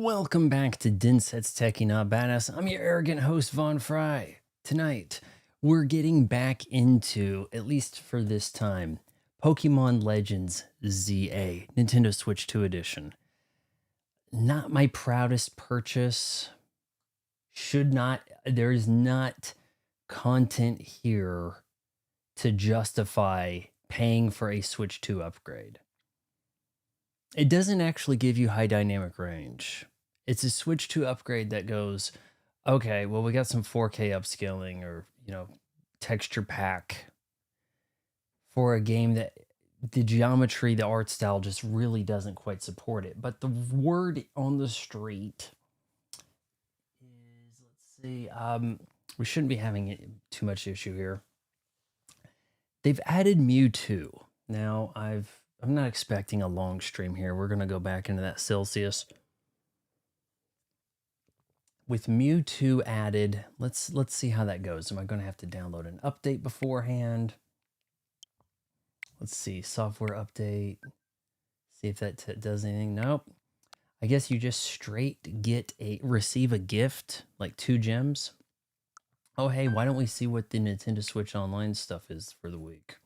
Welcome back to Dinset's Techie Not Badass. I'm your arrogant host, Von Fry. Tonight, we're getting back into, at least for this time, Pokemon Legends ZA, Nintendo Switch 2 Edition. Not my proudest purchase. There is not content here to justify paying for a Switch 2 upgrade. It doesn't actually give you high dynamic range. It's a Switch 2 upgrade that goes, okay, well, we got some 4K upscaling or, texture pack for a game that the geometry, the art style just really doesn't quite support it. But the word on the street is, let's see, we shouldn't be having too much issue here. They've added Mewtwo. Now, I'm not expecting a long stream here. We're going to go back into that Celsius. With Mewtwo added, let's see how that goes. Am I going to have to download an update beforehand? Let's see, software update. See if that does anything. Nope. I guess you just straight receive a gift, like 2 gems. Oh, hey, why don't we see what the Nintendo Switch Online stuff is for the week?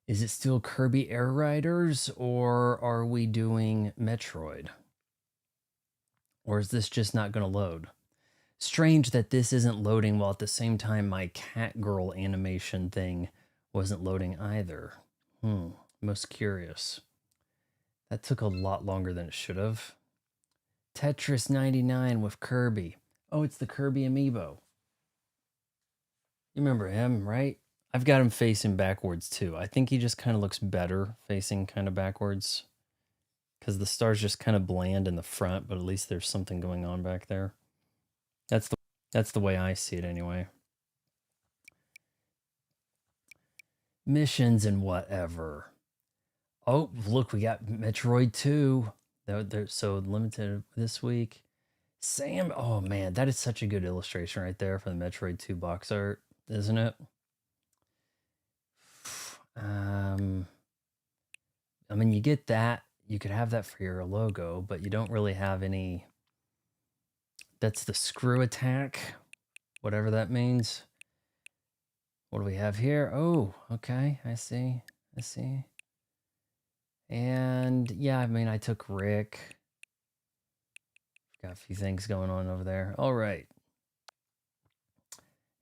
Is it still Kirby Air Riders, or are we doing Metroid? Or is this just not going to load? Strange that this isn't loading while at the same time my cat girl animation thing wasn't loading either. Most curious. That took a lot longer than it should have. Tetris 99 with Kirby. Oh, it's the Kirby amiibo. You remember him, right? I've got him facing backwards too. I think he just kind of looks better facing kind of backwards, because the star's just kind of bland in the front, but at least there's something going on back there. That's the way I see it anyway. Missions and whatever. Oh, look, we got Metroid 2. They're so limited this week. Sam, oh man, that is such a good illustration right there for the Metroid 2 box art, isn't it? I mean, you get that. You could have that for your logo, but you don't really have any. That's the screw attack, whatever that means. What do we have here? Oh, okay, I see. And yeah, I mean, I took Rick. Got a few things going on over there. All right.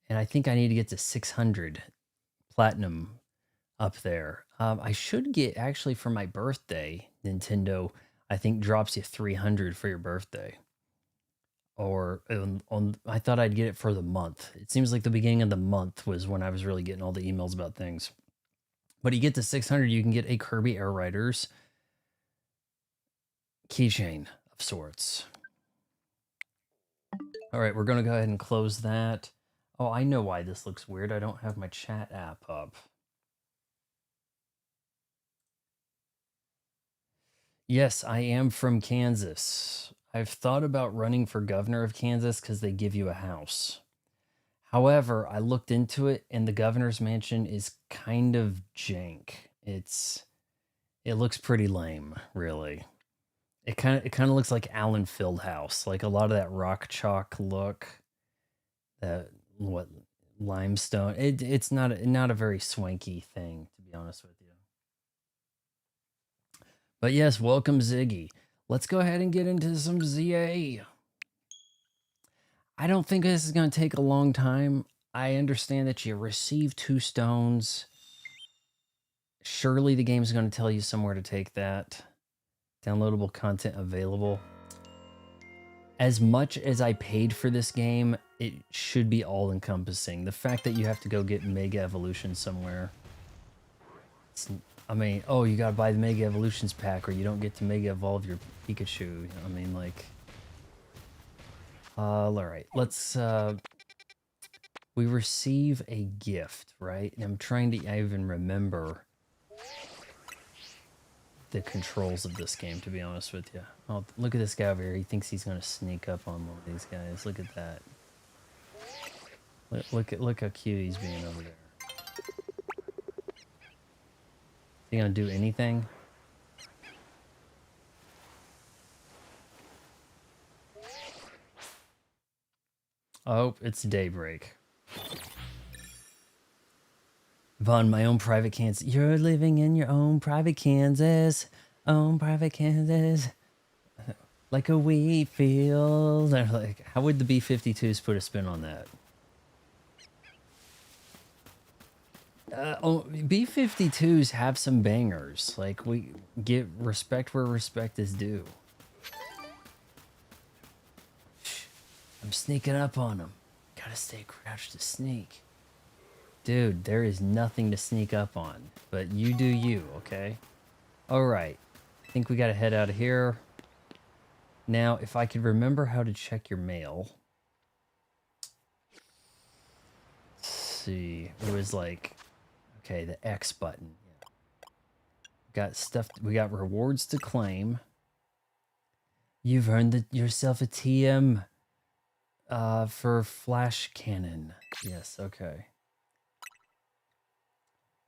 And I think I need to get to 600 platinum up there. I should get, actually, for my birthday, Nintendo, I think, drops you 300 for your birthday. Or I thought I'd get it for the month. It seems like the beginning of the month was when I was really getting all the emails about things. But you get to 600, you can get a Kirby Air Riders keychain of sorts. All right, we're going to go ahead and close that. Oh, I know why this looks weird. I don't have my chat app up. Yes, I am from Kansas. I've thought about running for governor of Kansas because they give you a house. However, I looked into it, and the governor's mansion is kind of jank. It looks pretty lame, really. It kind of looks like Allen Fieldhouse, like a lot of that rock chalk look. That limestone. It's not a very swanky thing, to be honest with you. But yes, welcome Ziggy. Let's go ahead and get into some ZA. I don't think this is going to take a long time. I understand that you receive 2 stones. Surely the game's going to tell you somewhere to take that. Downloadable content available. As much as I paid for this game, it should be all-encompassing. The fact that you have to go get Mega Evolution somewhere. I mean, oh, you gotta buy the Mega Evolutions pack or you don't get to Mega Evolve your Pikachu. I mean, like... alright, let's... we receive a gift, right? And I'm trying to even remember the controls of this game, to be honest with you. Oh, look at this guy over here. He thinks he's gonna sneak up on one of these guys. Look at that. Look how cute he's being over there. Is he gonna do anything? Oh, it's daybreak. Vaughn, my own private Kansas. You're living in your own private Kansas. Own private Kansas. Like a wheat field. Like, how would the B-52s put a spin on that? B-52s have some bangers. Like, we give respect where respect is due. Shh, I'm sneaking up on them. Gotta stay crouched to sneak. Dude, there is nothing to sneak up on. But you do you, okay? Alright. I think we gotta head out of here. Now, if I could remember how to check your mail. Let's see. It was like... Okay, the X button. Yeah. Got stuff. We got rewards to claim. You've earned yourself a TM for flash cannon. Yes, okay.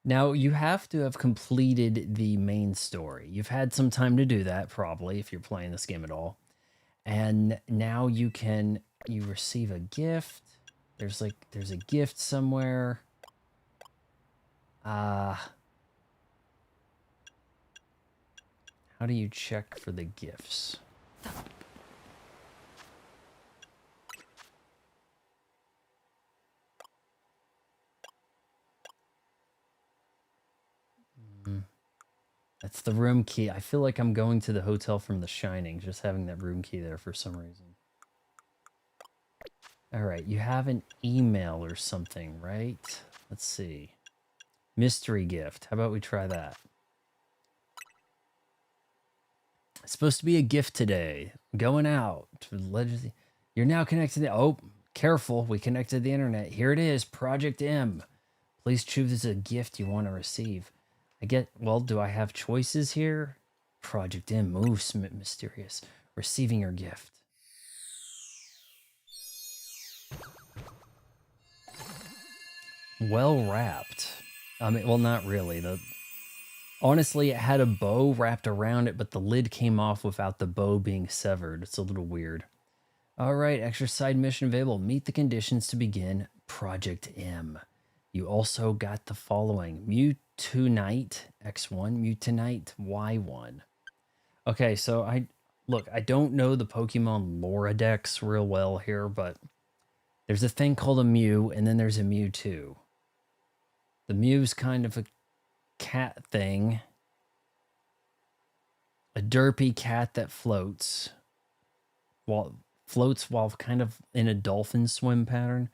Now, you have to have completed the main story. You've had some time to do that, probably, if you're playing this game at all. And now you receive a gift. There's a gift somewhere. How do you check for the gifts? That's the room key. I feel like I'm going to the hotel from The Shining, just having that room key there for some reason. Alright, you have an email or something, right? Let's see. Mystery gift. How about we try that? It's supposed to be a gift today. Going out. You're now connected to... Oh, careful. We connected to the internet. Here it is. Project M. Please choose a gift you want to receive. Well, do I have choices here? Project M, moves mysterious. Receiving your gift. Well wrapped. I mean, well, not really. Honestly, it had a bow wrapped around it, but the lid came off without the bow being severed. It's a little weird. All right, extra side mission available. Meet the conditions to begin Project M. You also got the following. Mewtwo X1, Mewtwo Y1. Okay, so I don't know the Pokemon Loradex real well here, but there's a thing called a Mew, and then there's a Mewtwo. The Mew's kind of a cat thing. A derpy cat that floats while kind of in a dolphin swim pattern.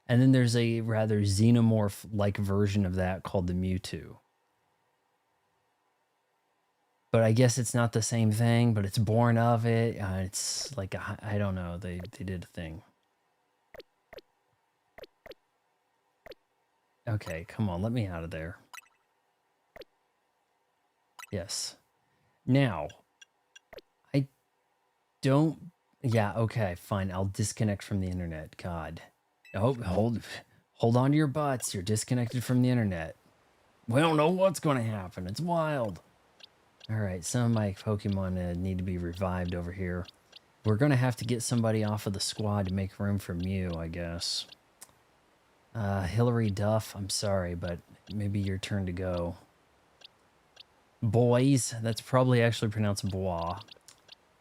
And then there's a rather xenomorph-like version of that called the Mewtwo. But I guess it's not the same thing, but it's born of it. It's like, I don't know, they did a thing. Okay, come on, let me out of there. Yes. Now, I don't... Yeah, okay, fine, I'll disconnect from the internet. God. Oh, hold on to your butts. You're disconnected from the internet. We don't know what's going to happen. It's wild. All right, some of my Pokemon need to be revived over here. We're going to have to get somebody off of the squad to make room for Mew, I guess. Hillary Duff, I'm sorry, but maybe your turn to go. Boys, that's probably actually pronounced Bois.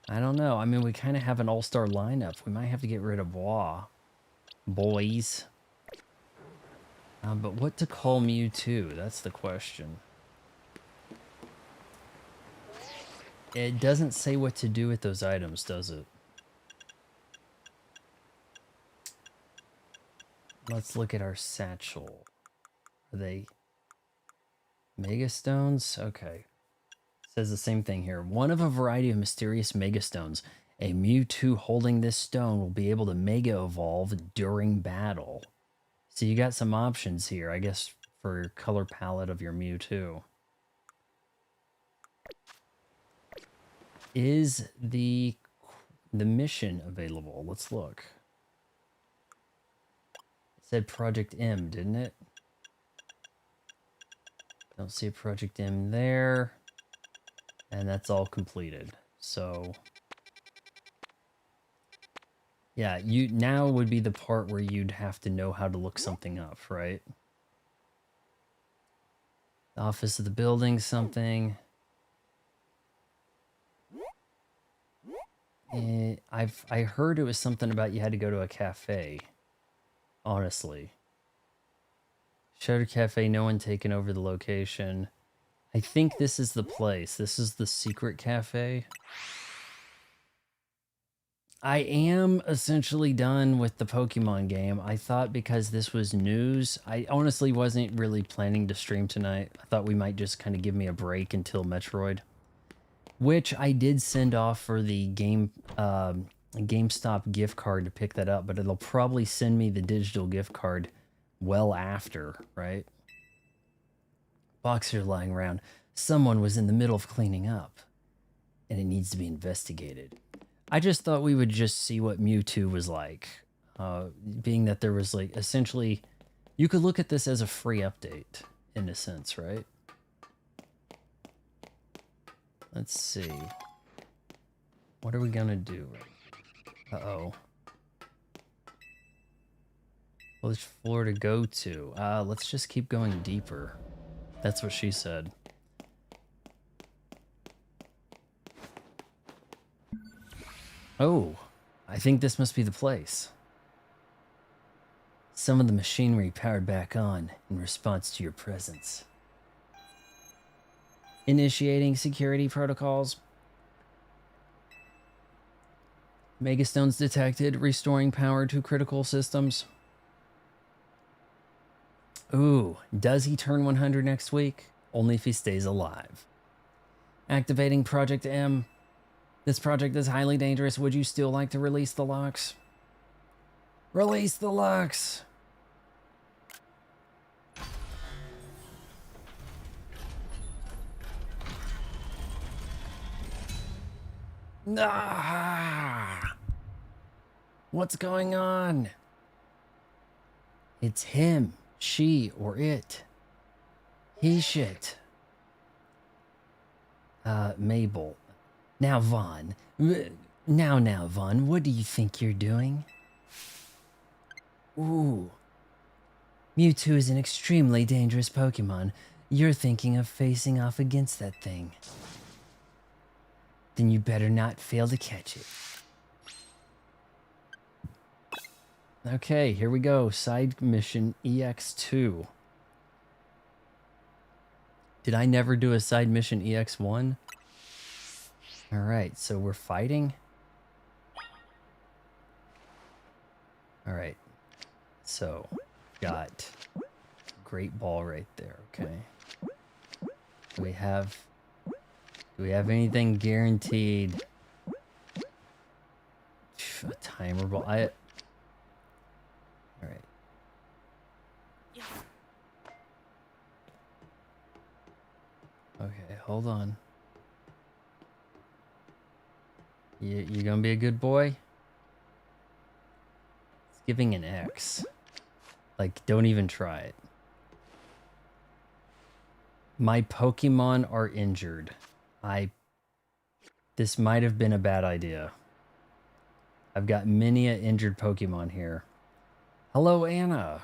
I don't know. I mean, we kind of have an all-star lineup. We might have to get rid of Bois. Boys. But what to call Mewtwo? That's the question. It doesn't say what to do with those items, does it? Let's look at our satchel. Are they Mega Stones? Okay. It says the same thing here. One of a variety of mysterious Mega Stones. A Mewtwo holding this stone will be able to Mega Evolve during battle. So you got some options here, I guess, for your color palette of your Mewtwo. Is the mission available? Let's look. It said Project M, didn't it? Don't see a Project M there. And that's all completed. So... Yeah, you now would be the part where you'd have to know how to look something up, right? The office of the building, something. I heard it was something about you had to go to a cafe. Honestly. Shutter Cafe, no one taken over the location. I think this is the place. This is the secret cafe. I am essentially done with the Pokemon game. I thought because this was news, I honestly wasn't really planning to stream tonight. I thought we might just kind of give me a break until Metroid. Which I did send off for the GameStop gift card to pick that up, but it'll probably send me the digital gift card well after, right? Boxers lying around. Someone was in the middle of cleaning up, and it needs to be investigated. I just thought we would just see what Mewtwo was like, being that there was like essentially, you could look at this as a free update in a sense, right? Let's see. What are we gonna do? Uh-oh. Which floor to go to? Let's just keep going deeper. That's what she said. Oh, I think this must be the place. Some of the machinery powered back on in response to your presence. Initiating security protocols. Megastones detected, restoring power to critical systems. Ooh, does he turn 100 next week? Only if he stays alive. Activating Project M. This project is highly dangerous. Would you still like to release the locks? Release the locks! Ah! What's going on? It's him, she, or it. He shit. Mabel. Now, Vaughn. Now, Vaughn, what do you think you're doing? Ooh. Mewtwo is an extremely dangerous Pokemon. You're thinking of facing off against that thing. Then you better not fail to catch it. Okay, here we go. Side mission EX2. Did I never do a side mission EX1? Alright, so we're fighting. Alright. So, got Great Ball right there, okay. Do we have anything guaranteed? A timer ball. Alright. Okay, hold on. You gonna be a good boy? It's giving an X. Like, don't even try it. My Pokemon are injured. This might have been a bad idea. I've got many a injured Pokemon here. Hello, Anna.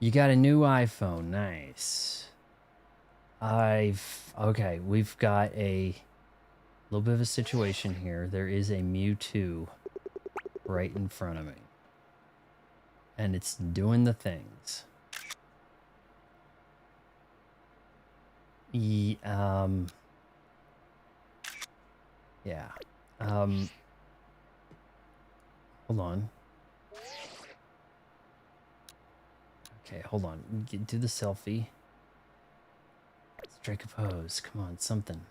You got a new iPhone. Nice. Okay, we've got a little bit of a situation here. There is a Mewtwo right in front of me. And it's doing the things. Yeah. Hold on. Okay, hold on. Do the selfie. Strike a pose. Come on, something.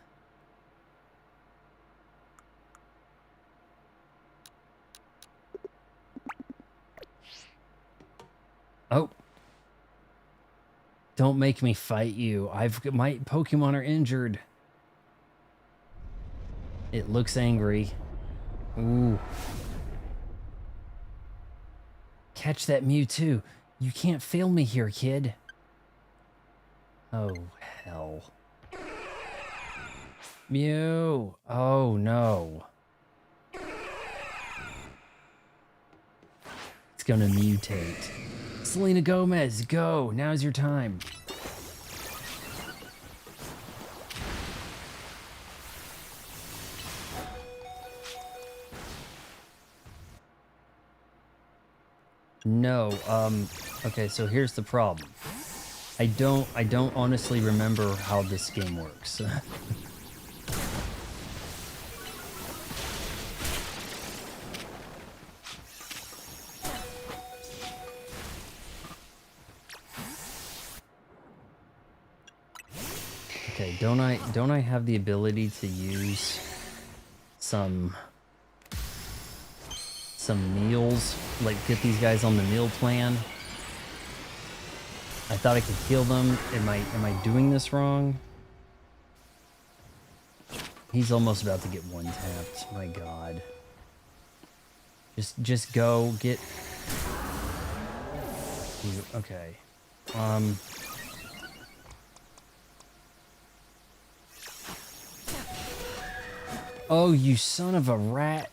Oh. Don't make me fight you. My Pokemon are injured. It looks angry. Ooh. Catch that Mewtwo. You can't fail me here, kid. Oh, hell. Mew. Oh, no. gonna mutate. Selena Gomez, go! Now's your time. No, okay, so here's the problem. I don't honestly remember how this game works. Okay, don't I have the ability to use some meals, like get these guys on the meal plan? I thought I could heal them. Am I doing this wrong? He's almost about to get one tapped. My god. Just go get. Okay. Oh, you son of a rat.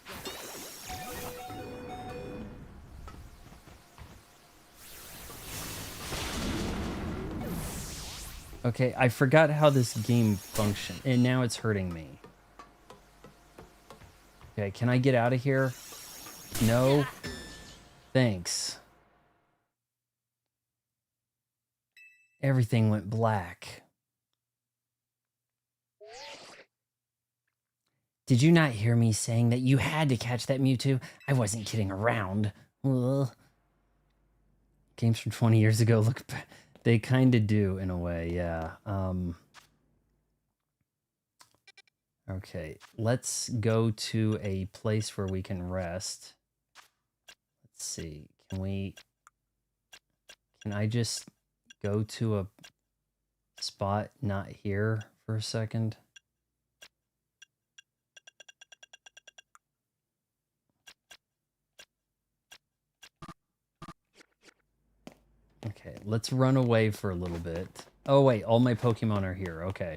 Okay, I forgot how this game functioned, and now it's hurting me. Okay, can I get out of here? No? Thanks. Everything went black. Did you not hear me saying that you had to catch that Mewtwo? I wasn't kidding around. Ugh. Games from 20 years ago look... They kind of do, in a way, yeah. Okay, let's go to a place where we can rest. Let's see, can I just go to a spot not here for a second? Okay, let's run away for a little bit. Oh wait, all my Pokemon are here, okay.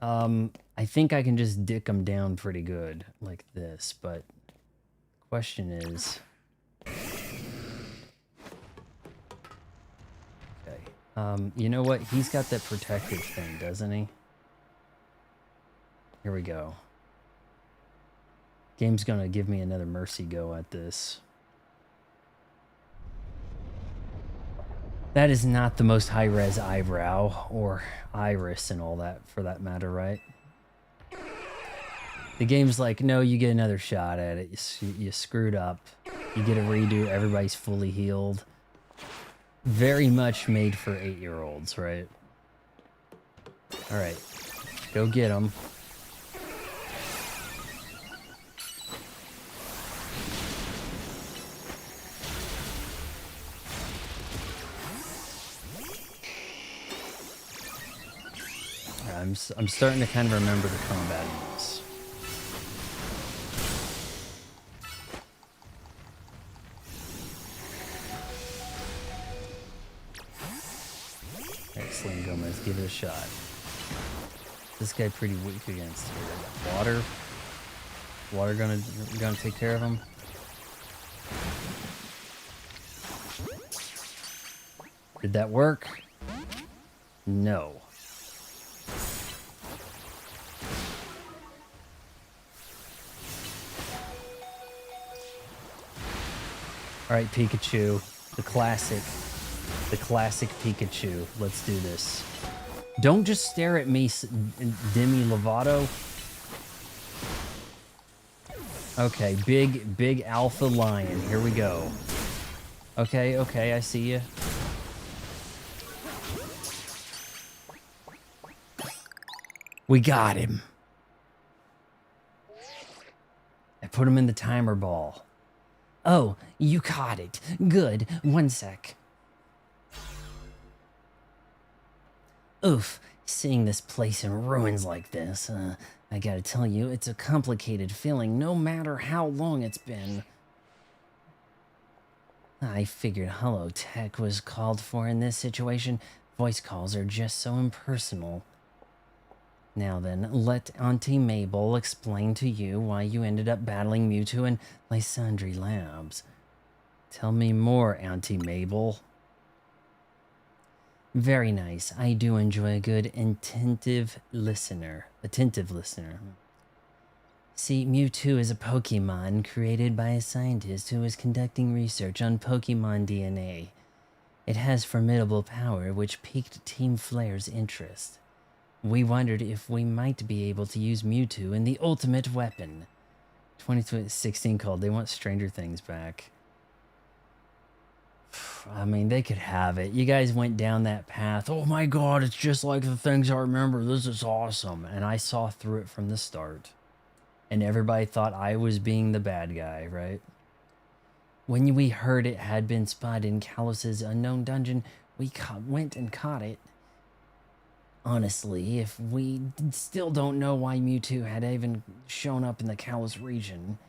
I think I can just dick them down pretty good, like this, but the question is... Okay, you know what? He's got that protective thing, doesn't he? Here we go. Game's gonna give me another mercy go at this. That is not the most high-res eyebrow, or iris and all that, for that matter, right? The game's like, no, you get another shot at it. You screwed up. You get a redo. Everybody's fully healed. Very much made for 8-year-olds, right? Alright. Go get them. I'm starting to kind of remember the combat in this. Alright, Selena Gomez, give it a shot. This guy pretty weak against here. Water. Water gonna take care of him. Did that work? No. All right, Pikachu, the classic Pikachu. Let's do this. Don't just stare at me, Demi Lovato. Okay, big alpha lion. Here we go. Okay, I see you. We got him. I put him in the timer ball. Oh, you caught it. Good. 1 sec. Oof. Seeing this place in ruins like this, I gotta tell you, it's a complicated feeling no matter how long it's been. I figured holotech was called for in this situation. Voice calls are just so impersonal. Now then, let Auntie Mabel explain to you why you ended up battling Mewtwo in Lysandre Labs. Tell me more, Auntie Mabel. Very nice. I do enjoy a good attentive listener. See, Mewtwo is a Pokemon created by a scientist who is conducting research on Pokemon DNA. It has formidable power, which piqued Team Flare's interest. We wondered if we might be able to use Mewtwo in the ultimate weapon. 2016 called. They want Stranger Things back. I mean, they could have it. You guys went down that path. Oh my god, it's just like the things I remember. This is awesome. And I saw through it from the start. And everybody thought I was being the bad guy, right? When we heard it had been spotted in Kalos's unknown dungeon, we went and caught it. Honestly, if we still don't know why Mewtwo had even shown up in the Kalos region,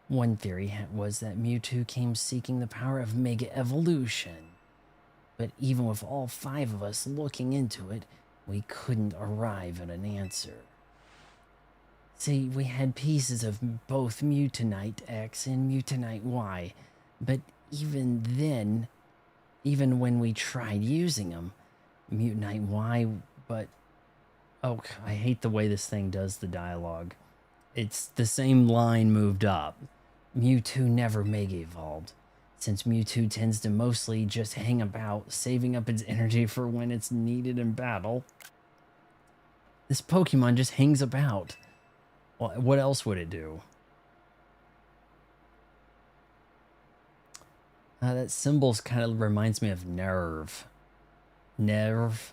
one theory was that Mewtwo came seeking the power of Mega Evolution. But even with all 5 of us looking into it, we couldn't arrive at an answer. See, we had pieces of both Mewtwonite X and Mewtwonite Y, but even then, even when we tried using them, Mewtwonite Y, but... oh, I hate the way this thing does the dialogue. It's the same line moved up. Mewtwo never Mega Evolved, since Mewtwo tends to mostly just hang about, saving up its energy for when it's needed in battle. This Pokemon just hangs about. Well, what else would it do? That symbol kind of reminds me of Nerve. Nerve,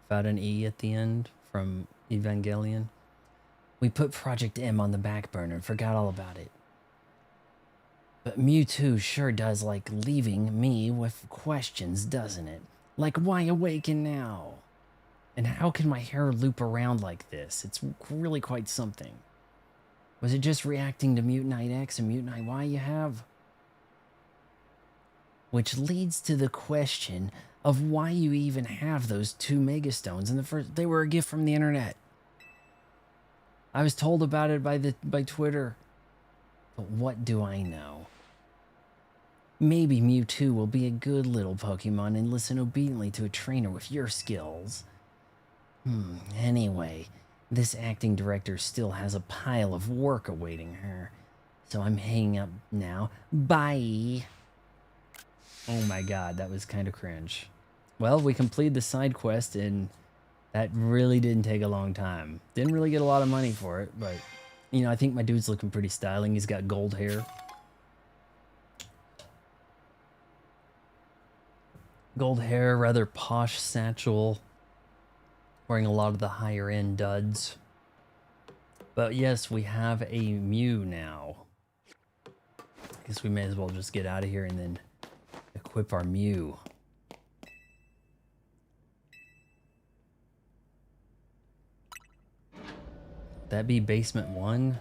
without an E at the end, from Evangelion. We put Project M on the back burner and forgot all about it. But Mewtwo sure does like leaving me with questions, doesn't it? Like, why awaken now? And how can my hair loop around like this? It's really quite something. Was it just reacting to Mewtwonite X and Mewtwonite Y you have? Which leads to the question of why you even have those 2 Mega Stones in the first... They were a gift from the internet. I was told about it by Twitter. But what do I know? Maybe Mewtwo will be a good little Pokemon and listen obediently to a trainer with your skills. Anyway, this acting director still has a pile of work awaiting her. So I'm hanging up now. Bye! Oh my god, that was kind of cringe. Well, we completed the side quest, and that really didn't take a long time. Didn't really get a lot of money for it, but, you know, I think my dude's looking pretty styling. He's got gold hair. Gold hair, rather posh satchel. Wearing a lot of the higher end duds. But yes, we have a Mew now. I guess we may as well just get out of here and then equip our Mew. That be basement 1?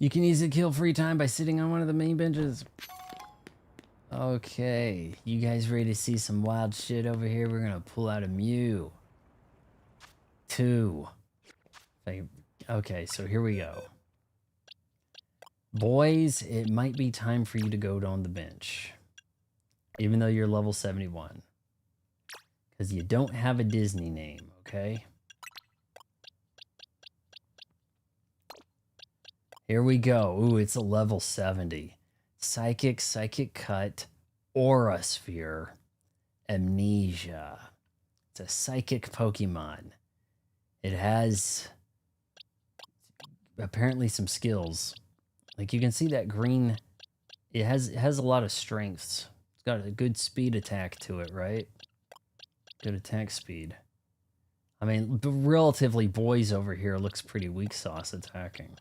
You can easily kill free time by sitting on one of the main benches. Okay, you guys ready to see some wild shit over here? We're gonna pull out a Mew. 2. Okay, so here we go. Boys, it might be time for you to go on the bench. Even though you're level 71. Because you don't have a Disney name, okay? Here we go. Ooh, it's a level 70. Psychic, Psychic Cut, Aura Sphere, Amnesia. It's a Psychic Pokemon. It has apparently some skills. Like you can see that green, it has a lot of strengths. It's got a good speed attack to it, right? Good attack speed. I mean, relatively boys over here looks pretty weak sauce attacking.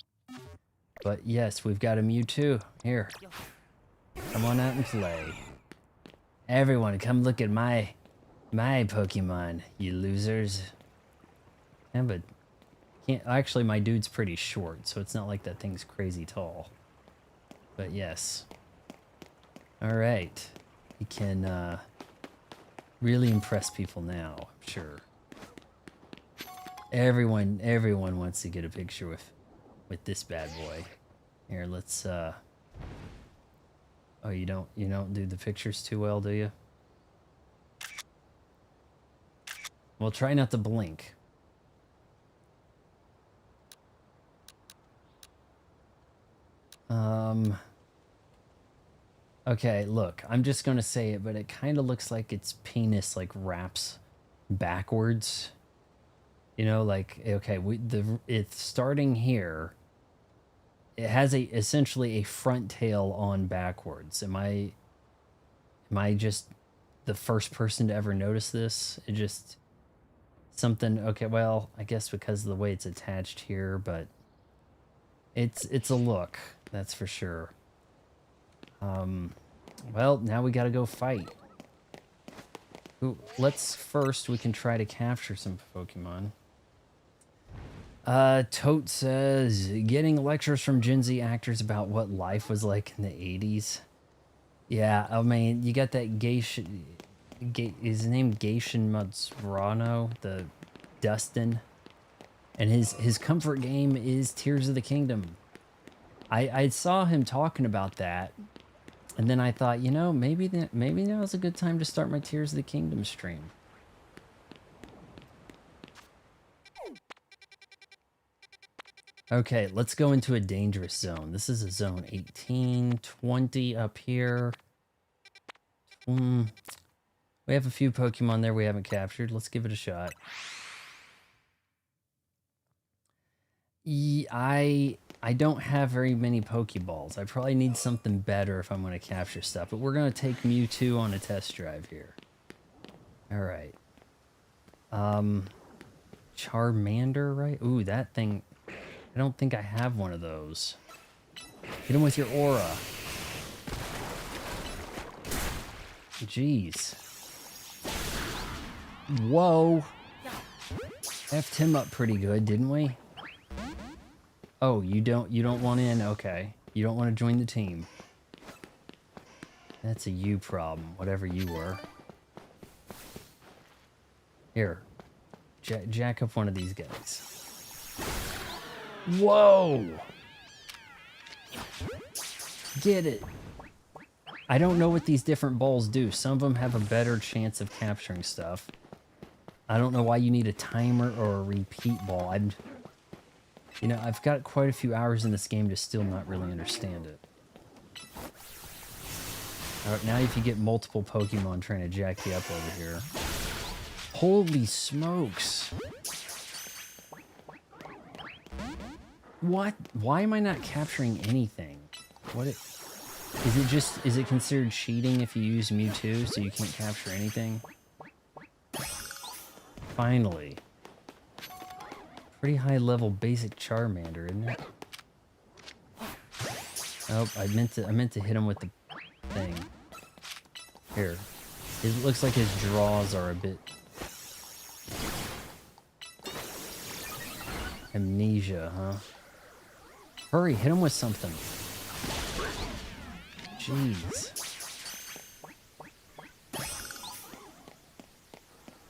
But yes, we've got a Mewtwo. Here. Come on out and play. Everyone, come look at my Pokemon, you losers. Yeah, but can't actually my dude's pretty short, so it's not like that thing's crazy tall. But yes. Alright. We can really impress people now, I'm sure. Everyone wants to get a picture with this bad boy. Here, let's oh, you don't do the pictures too well, do you? Well, try not to blink. Okay, look, I'm just gonna say it, but it kind of looks like its penis like wraps backwards. You know, like, okay, it's starting here. It has essentially a front tail on backwards. Am I just the first person to ever notice this? It just something. Okay, well, I guess because of the way it's attached here, but it's a look, that's for sure. Well, now we gotta go fight. Ooh, we can try to capture some Pokemon. Tote says, getting lectures from Gen Z actors about what life was like in the 80s. Yeah, I mean, you got that his name Gaishin Matsurano, the Dustin. And his comfort game is Tears of the Kingdom. I saw him talking about that, and then I thought, you know, maybe now's a good time to start my Tears of the Kingdom stream. Okay, let's go into a dangerous zone. This is a zone 18, 20 up here. We have a few Pokemon there we haven't captured. Let's give it a shot. I don't have very many Pokeballs. I probably need something better if I'm going to capture stuff. But we're going to take Mewtwo on a test drive here. Alright. Charmander, right? Ooh, that thing. I don't think I have one of those. Hit him with your aura. Jeez. Whoa. Effed him up pretty good, didn't we? Oh, you don't want in? Okay. You don't want to join the team. That's a you problem, whatever you were. Here. Jack up one of these guys. Whoa! Get it. I don't know what these different balls do. Some of them have a better chance of capturing stuff. I don't know why you need a timer or a repeat ball. You know, I've got quite a few hours in this game to still not really understand it. Alright, now if you get multiple Pokemon trying to jack you up over here. Holy smokes! What? Why am I not capturing anything? Is it considered cheating if you use Mewtwo so you can't capture anything? Finally. Pretty high level basic Charmander, isn't it? Oh, I meant to hit him with the thing. Here. It looks like his draws are a bit amnesia, huh? Hurry, hit him with something. Jeez.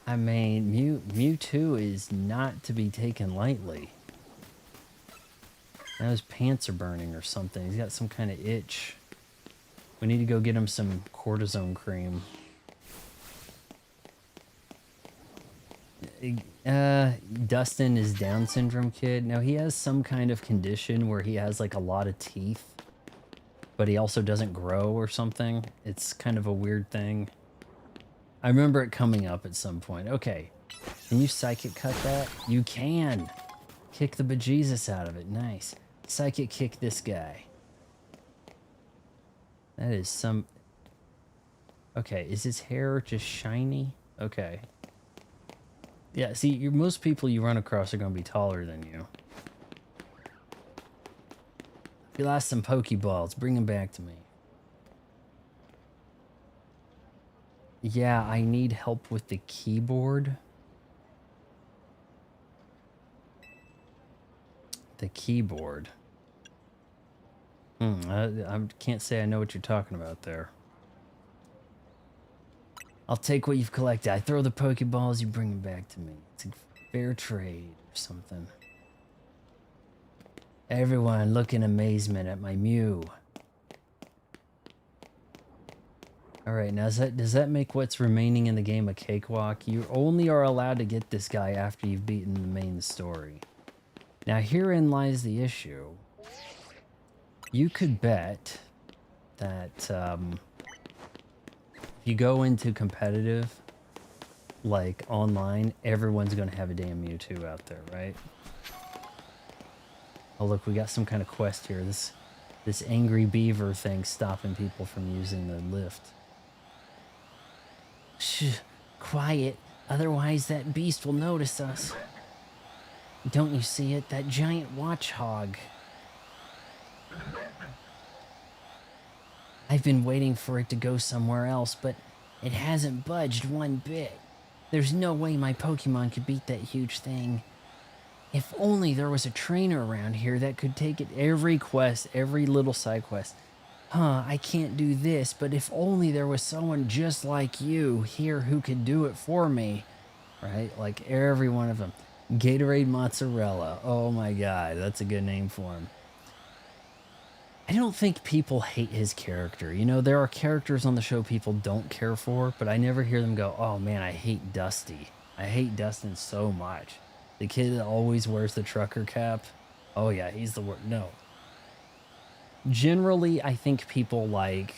I mean, Mewtwo is not to be taken lightly. Now his pants are burning or something. He's got some kind of itch. We need to go get him some cortisone cream. Dustin is Down syndrome kid. Now he has some kind of condition where he has like a lot of teeth, but he also doesn't grow or something. It's kind of a weird thing. I remember it coming up at some point. Okay, can you psychic cut that? You can! Kick the bejesus out of it. Nice. Psychic kick this guy. That is some... Okay, is his hair just shiny? Okay. Yeah, see, most people you run across are going to be taller than you. If you lost some Pokeballs, bring them back to me. Yeah, I need help with the keyboard. The keyboard. I can't say I know what you're talking about there. I'll take what you've collected. I throw the Pokeballs, you bring them back to me. It's a fair trade or something. Everyone look in amazement at my Mew. Alright, now does that make what's remaining in the game a cakewalk? You only are allowed to get this guy after you've beaten the main story. Now herein lies the issue. You could bet that if you go into competitive, like online, everyone's gonna have a damn Mewtwo out there, right? Oh look, we got some kind of quest here. This angry beaver thing stopping people from using the lift. Shh, quiet, otherwise that beast will notice us. Don't you see it? That giant watchhog. I've been waiting for it to go somewhere else, but it hasn't budged one bit. There's no way my Pokemon could beat that huge thing. If only there was a trainer around here that could take it every quest, every little side quest. I can't do this, but if only there was someone just like you here who could do it for me. Right? Like every one of them. Gatorade Mozzarella. Oh my god, that's a good name for him. I don't think people hate his character. You know, there are characters on the show people don't care for, but I never hear them go, oh man, I hate Dusty. I hate Dustin so much. The kid that always wears the trucker cap. Oh yeah, he's the worst. No. Generally, I think people like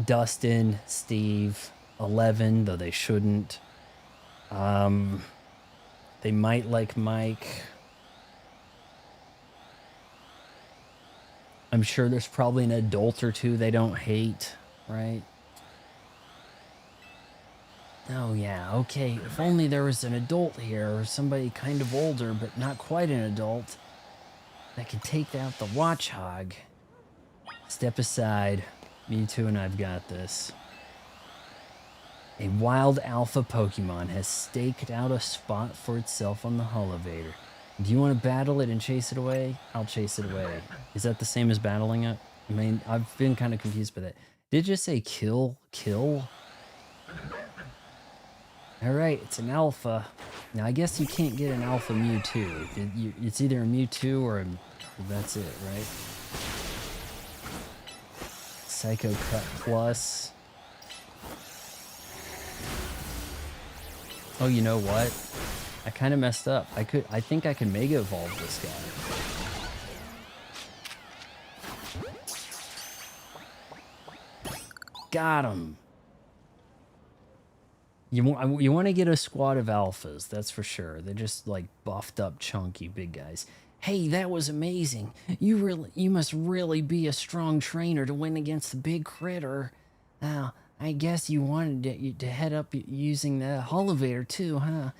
Dustin, Steve, 11, though they shouldn't. They might like Mike. I'm sure there's probably an adult or two they don't hate, right? Oh yeah, okay, if only there was an adult here, or somebody kind of older, but not quite an adult, that could take out the watchhog. Step aside, Mewtwo and I've got this. A wild alpha Pokemon has staked out a spot for itself on the Elevator. Do you want to battle it and chase it away? I'll chase it away. Is that the same as battling it? I mean, I've been kind of confused by that. Did it just say kill? Kill? Alright, it's an alpha. Now, I guess you can't get an alpha Mewtwo. It's either a Mewtwo or that's it, right? Psycho Cut Plus. Oh, you know what? I kind of messed up. I think I can Mega Evolve this guy. Got him. You want to get a squad of alphas, that's for sure. They're just like buffed up, chunky, big guys. Hey, that was amazing. You must really be a strong trainer to win against the big critter. I guess you wanted to head up using the elevator too, huh?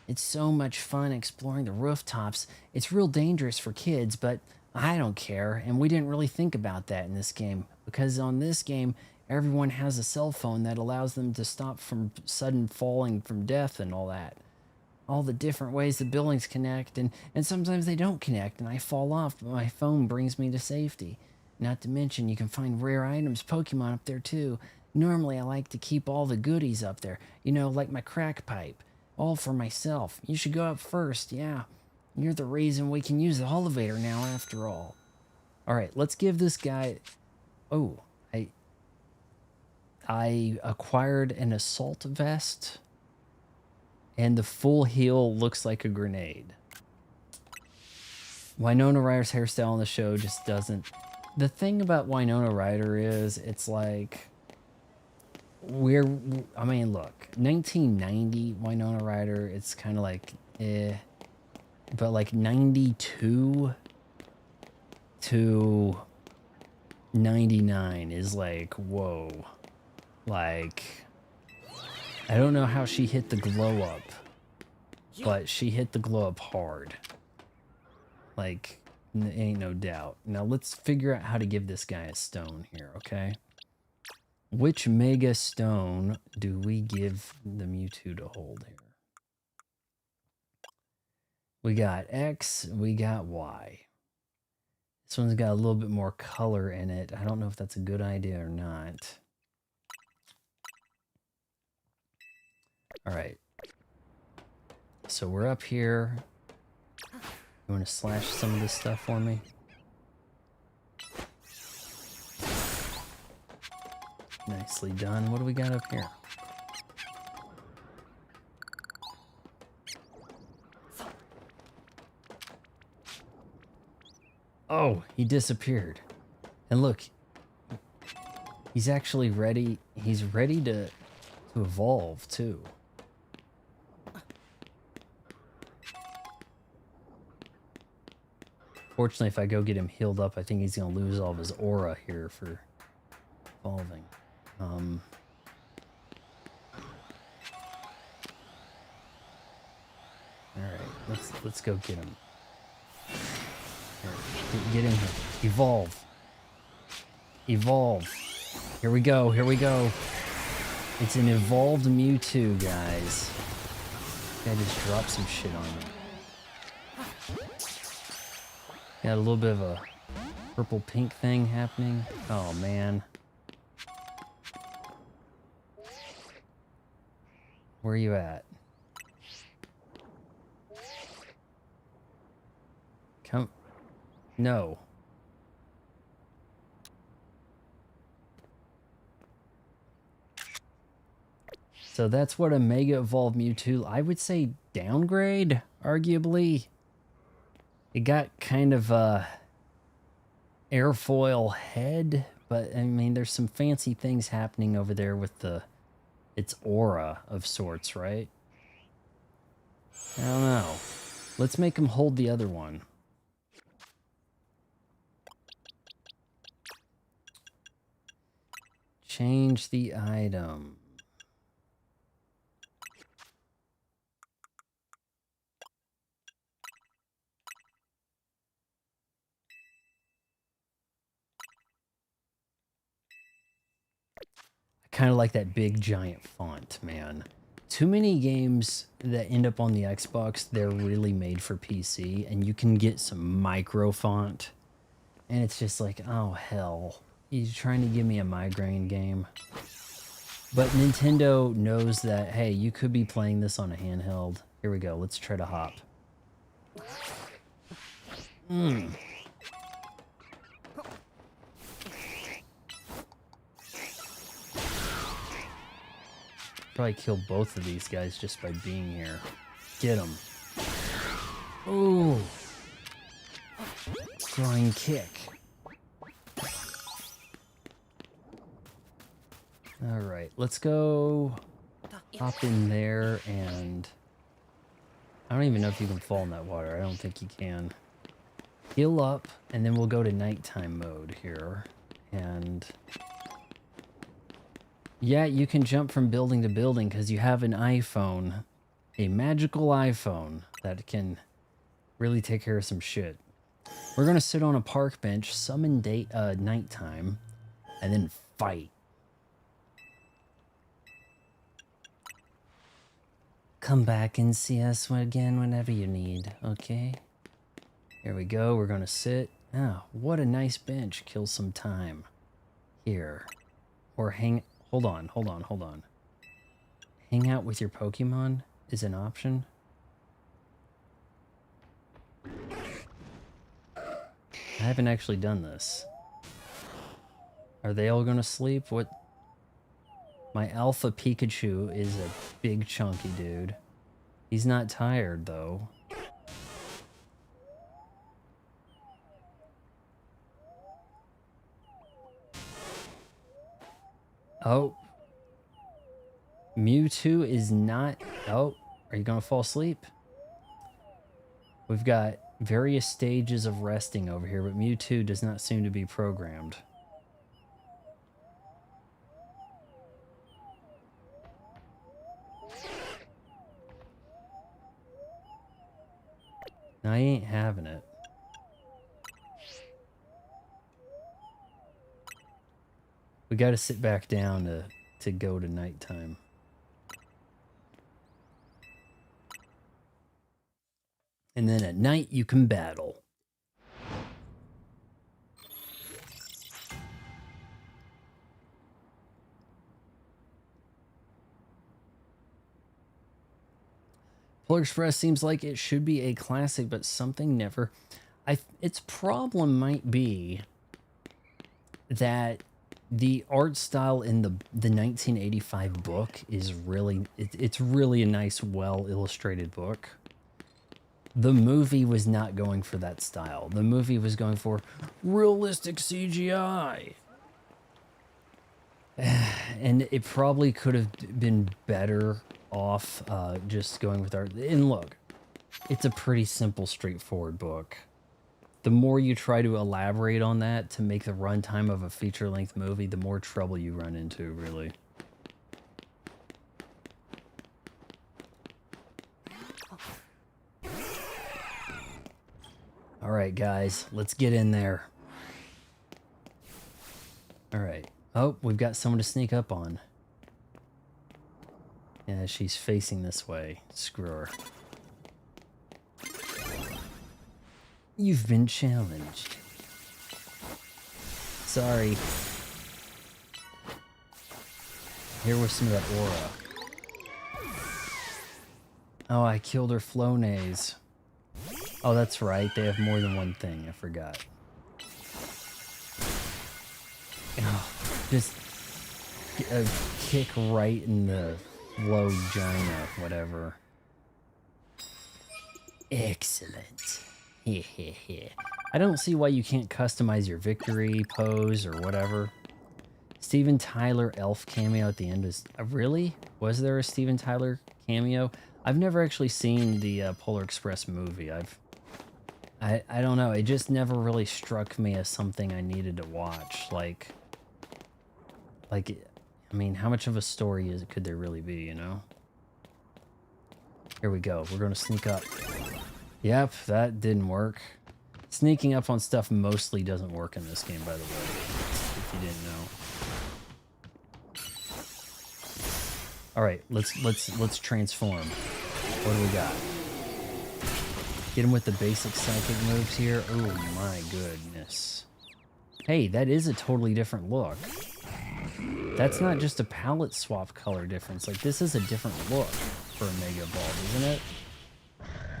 It's so much fun exploring the rooftops. It's real dangerous for kids, but I don't care, and we didn't really think about that in this game, because on this game, everyone has a cell phone that allows them to stop from sudden falling from death and all that. All the different ways the buildings connect, and sometimes they don't connect, and I fall off, but my phone brings me to safety. Not to mention, you can find rare items, Pokemon up there too. Normally, I like to keep all the goodies up there, you know, like my crack pipe. All for myself. You should go up first, yeah. You're the reason we can use the elevator now, after all. Alright, let's give this guy... Oh, I acquired an assault vest, and the full heal looks like a grenade. Winona Ryder's hairstyle on the show just doesn't... The thing about Winona Ryder is, it's like... I mean, look, 1990 Winona Ryder, it's kind of like, but like 92 to 99 is like, whoa. Like, I don't know how she hit the glow up, but she hit the glow up hard. Like, ain't no doubt. Now let's figure out how to give this guy a stone here, okay? Which Mega Stone do we give the Mewtwo to hold here? We got X, we got Y. This one's got a little bit more color in it. I don't know if that's a good idea or not. All right. So we're up here. You want to slash some of this stuff for me? Nicely done. What do we got up here? Oh, he disappeared. And look, he's actually ready. He's ready to evolve too. Fortunately, if I go get him healed up, I think he's gonna lose all of his aura here for evolving. All right, let's go get him. Here, get in here. Evolve. Evolve. Here we go. Here we go. It's an evolved Mewtwo, guys. I just dropped some shit on me. Got a little bit of a purple-pink thing happening. Oh, man. Where are you at? Come. No. So that's what a Mega Evolved Mewtwo, I would say downgrade, arguably. It got kind of a airfoil head, but I mean, there's some fancy things happening over there with its aura of sorts, right? I don't know. Let's make him hold the other one. Change the item. I kind of like that big giant font, man. Too many games that end up on the Xbox, they're really made for PC, and you can get some micro font, and it's just like, oh hell, you're trying to give me a migraine game. But Nintendo knows that, hey, you could be playing this on a handheld. Here we go, let's try to hop. Probably kill both of these guys just by being here. Get them. Ooh. Groin kick. All right, let's go hop in there, and I don't even know if you can fall in that water. I don't think you can. Heal up, and then we'll go to nighttime mode here. And yeah, you can jump from building to building because you have an iPhone, a magical iPhone that can really take care of some shit. We're gonna sit on a park bench, summon nighttime, and then fight. Come back and see us again whenever you need, okay? Here we go, we're gonna sit. Oh, what a nice bench. Kill some time. Here. Or hang... Hold on. Hang out with your Pokemon is an option. I haven't actually done this. Are they all gonna sleep? What? My Alpha Pikachu is a big chunky dude. He's not tired though. Oh. Mewtwo is not... Oh, are you gonna fall asleep? We've got various stages of resting over here, but Mewtwo does not seem to be programmed. No, I ain't having it. We gotta sit back down to go to nighttime. And then at night you can battle. Polar Express seems like it should be a classic, but something never. Its problem might be that the art style in the 1985 book is really it's really a nice, well illustrated book. The movie was not going for that style. The movie was going for realistic CGI. And it probably could have been better off just going with art. And look, it's a pretty simple, straightforward book. The more you try to elaborate on that to make the runtime of a feature-length movie, the more trouble you run into, really. All right, guys, let's get in there. All right. Oh, we've got someone to sneak up on. Yeah, she's facing this way. Screw her. You've been challenged. Sorry. Here was some of that aura. Oh, I killed her Flonase. Oh, that's right. They have more than one thing. I forgot. Oh, just a kick right in the vagina, whatever. Excellent. I don't see why you can't customize your victory pose or whatever. Steven Tyler elf cameo at the end is... really? Was there a Steven Tyler cameo? I've never actually seen the Polar Express movie. I don't know. It just never really struck me as something I needed to watch. Like, I mean, how much of a story could there really be, you know? Here we go. We're going to sneak up. Yep, that didn't work. Sneaking up on stuff mostly doesn't work in this game, by the way, if you didn't know. All right, let's transform. What do we got? Get him with the basic psychic moves here. Oh my goodness. Hey, that is a totally different look. That's not just a palette swap color difference. Like, this is a different look for a Mega Ball, isn't it?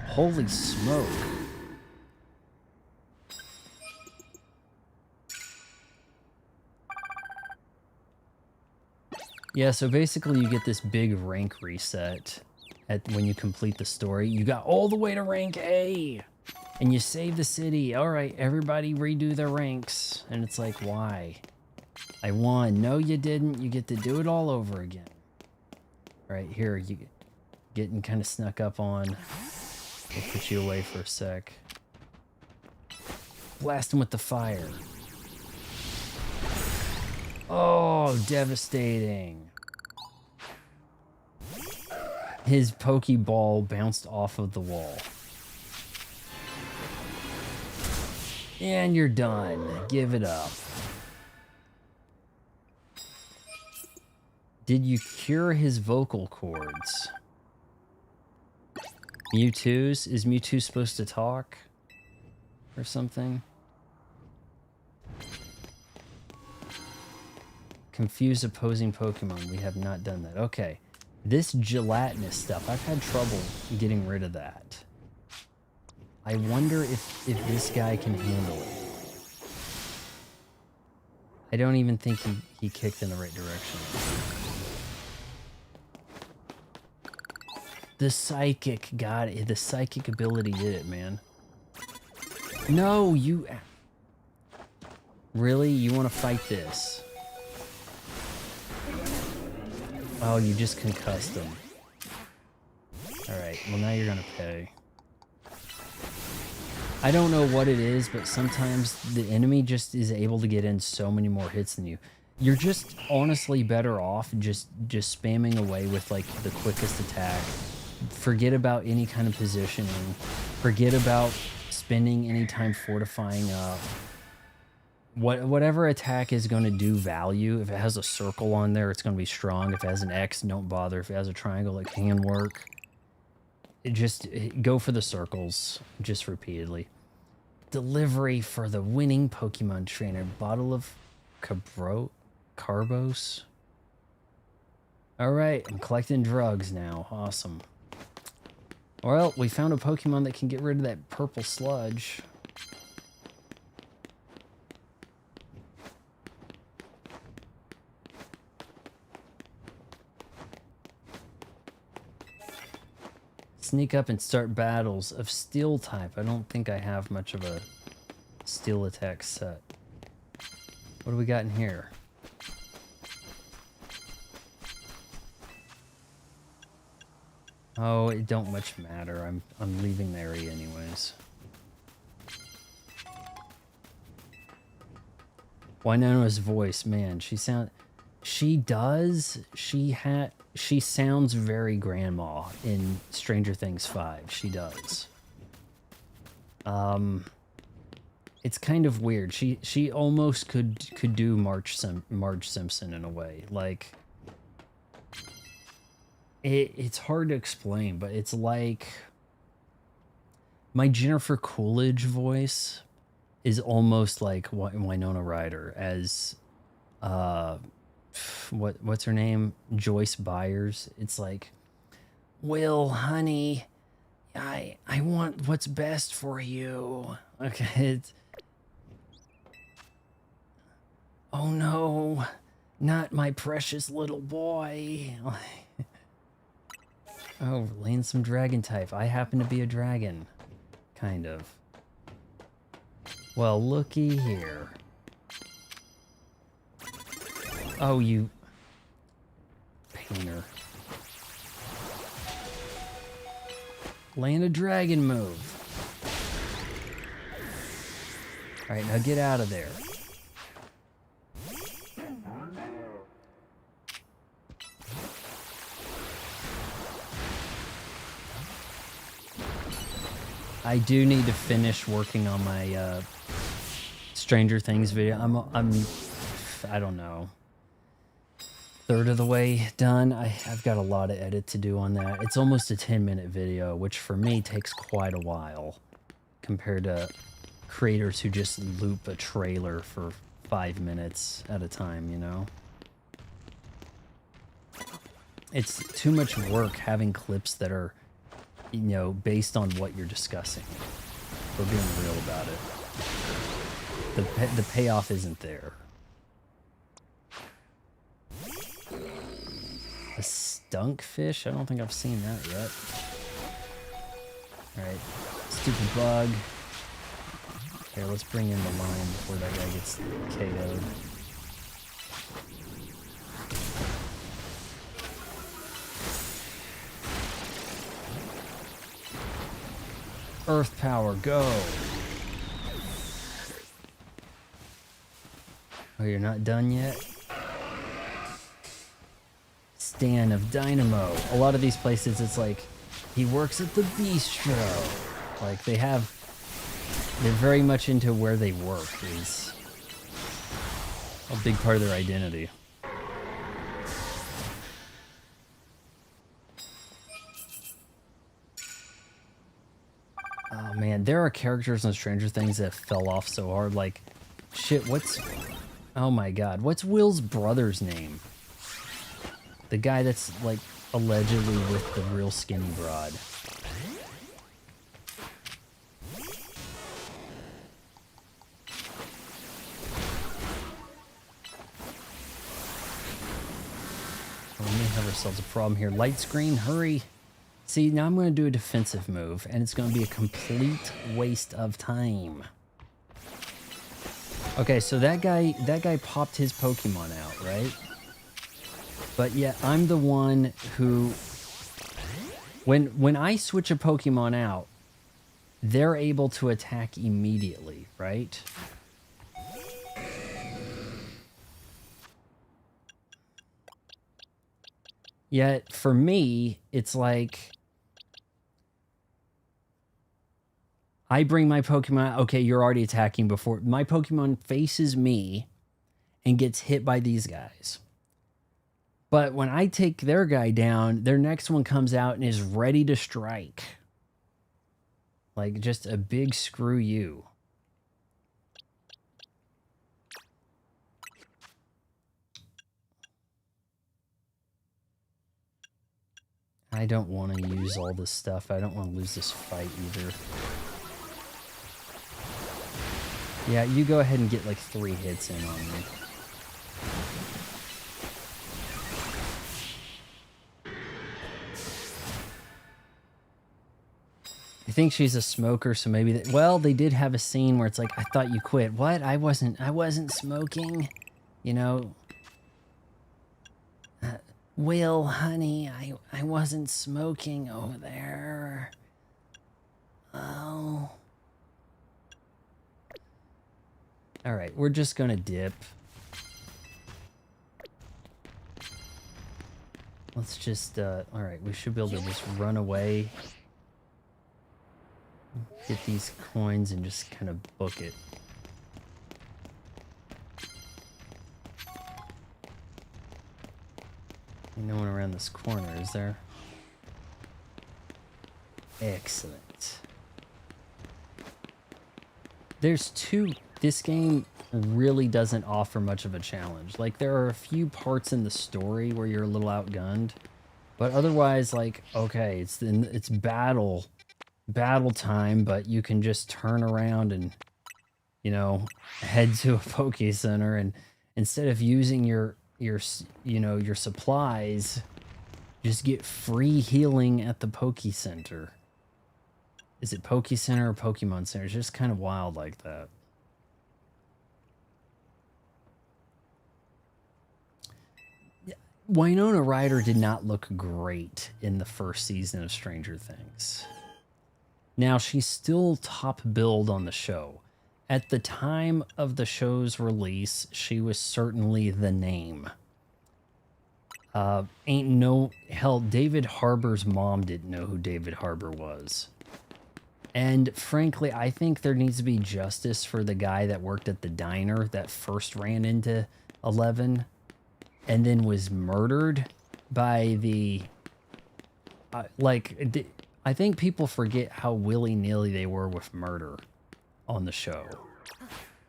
Holy smoke. Yeah, so basically you get this big rank reset when you complete the story. You got all the way to rank A, and you save the city. All right, everybody redo their ranks. And it's like, why? I won. No, you didn't. You get to do it all over again. Right here, you getting kind of snuck up on. We'll put you away for a sec. Blast him with the fire. Oh, devastating. His Pokeball bounced off of the wall. And you're done. Give it up. Did you cure his vocal cords? Mewtwo's? Is Mewtwo supposed to talk? Or something? Confuse opposing Pokemon. We have not done that. Okay. This gelatinous stuff, I've had trouble getting rid of that. I wonder if this guy can handle it. I don't even think he kicked in the right direction. The psychic got it. The psychic ability did it, man. No, you... Really? You want to fight this? Oh, you just concussed him. Alright, well now you're gonna pay. I don't know what it is, but sometimes the enemy just is able to get in so many more hits than you. You're just honestly better off just spamming away with like the quickest attack. Forget about any kind of positioning. Forget about spending any time fortifying up. Whatever attack is going to do value, if it has a circle on there, it's going to be strong. If it has an X, don't bother. If it has a triangle, it can work. Go for the circles, just repeatedly. Delivery for the winning Pokemon trainer. Bottle of Carbos. All right, I'm collecting drugs now. Awesome. Well, we found a Pokemon that can get rid of that purple sludge. Sneak up and start battles of steel type. I don't think I have much of a steel attack set. What do we got in here? Oh, it don't much matter. I'm leaving the area anyways. Wynonna's voice, man, she sounds very grandma in Stranger Things 5. She does. It's kind of weird. She almost could do Marge Simpson in a way. Like it's hard to explain, but it's like my Jennifer Coolidge voice is almost like Winona Ryder as what's her name? Joyce Byers. It's like, "Will, honey, I want what's best for you." Okay, oh no, not my precious little boy. Oh, laying some dragon type. I happen to be a dragon. Kind of. Well, looky here. Oh, you painter. Land a dragon move. Alright, now get out of there. I do need to finish working on my Stranger Things video. I don't know, third of the way done. I've got a lot of edit to do on that. It's almost a 10-minute video, which for me takes quite a while compared to creators who just loop a trailer for 5 minutes at a time, you know? It's too much work having clips that are, you know, based on what you're discussing. We're being real about it. The payoff isn't there. A skunk fish? I don't think I've seen that yet. Alright, stupid bug. Okay, let's bring in the line before that guy gets KO'd. Earth power, go! Oh, you're not done yet? Stan of Dynamo. A lot of these places, it's like, he works at the bistro. Like, they're very much into where they work is a big part of their identity. Oh man, there are characters on Stranger Things that fell off so hard. Like, shit, oh my god, what's Will's brother's name? The guy that's, like, allegedly with the real skinny broad. We may have ourselves a problem here. Light screen, hurry! See, now I'm going to do a defensive move, and it's going to be a complete waste of time. Okay, so that guy popped his Pokemon out, right? But yet I'm the one who, when I switch a Pokemon out, they're able to attack immediately, right? Yet for me, it's like I bring my Pokemon, okay, you're already attacking before my Pokemon faces me and gets hit by these guys. But when I take their guy down, their next one comes out and is ready to strike. Like, just a big screw you. I don't want to use all this stuff. I don't want to lose this fight either. Yeah, you go ahead and get like 3 hits in on me. I think she's a smoker, so maybe well, they did have a scene where it's like, I thought you quit. What? I wasn't smoking. You know, Will, honey, I wasn't smoking over there. Oh. All right, we're just gonna dip. Let's just, all right, we should be able to just run away. Get these coins and just kind of book it. Ain't no one around this corner, is there? Excellent. There's this game really doesn't offer much of a challenge. Like, there are a few parts in the story where you're a little outgunned, but otherwise, like, okay, it's battle time, but you can just turn around and, you know, head to a Poke Center, and instead of using your supplies, just get free healing at the Poke Center. Is it Poke Center or Pokemon Center? It's just kind of wild like that. Winona Ryder did not look great in the first season of Stranger Things. Now, she's still top billed on the show. At the time of the show's release, she was certainly the name. David Harbour's mom didn't know who David Harbour was. And frankly, I think there needs to be justice for the guy that worked at the diner that first ran into Eleven and then was murdered by the... I think people forget how willy-nilly they were with murder on the show.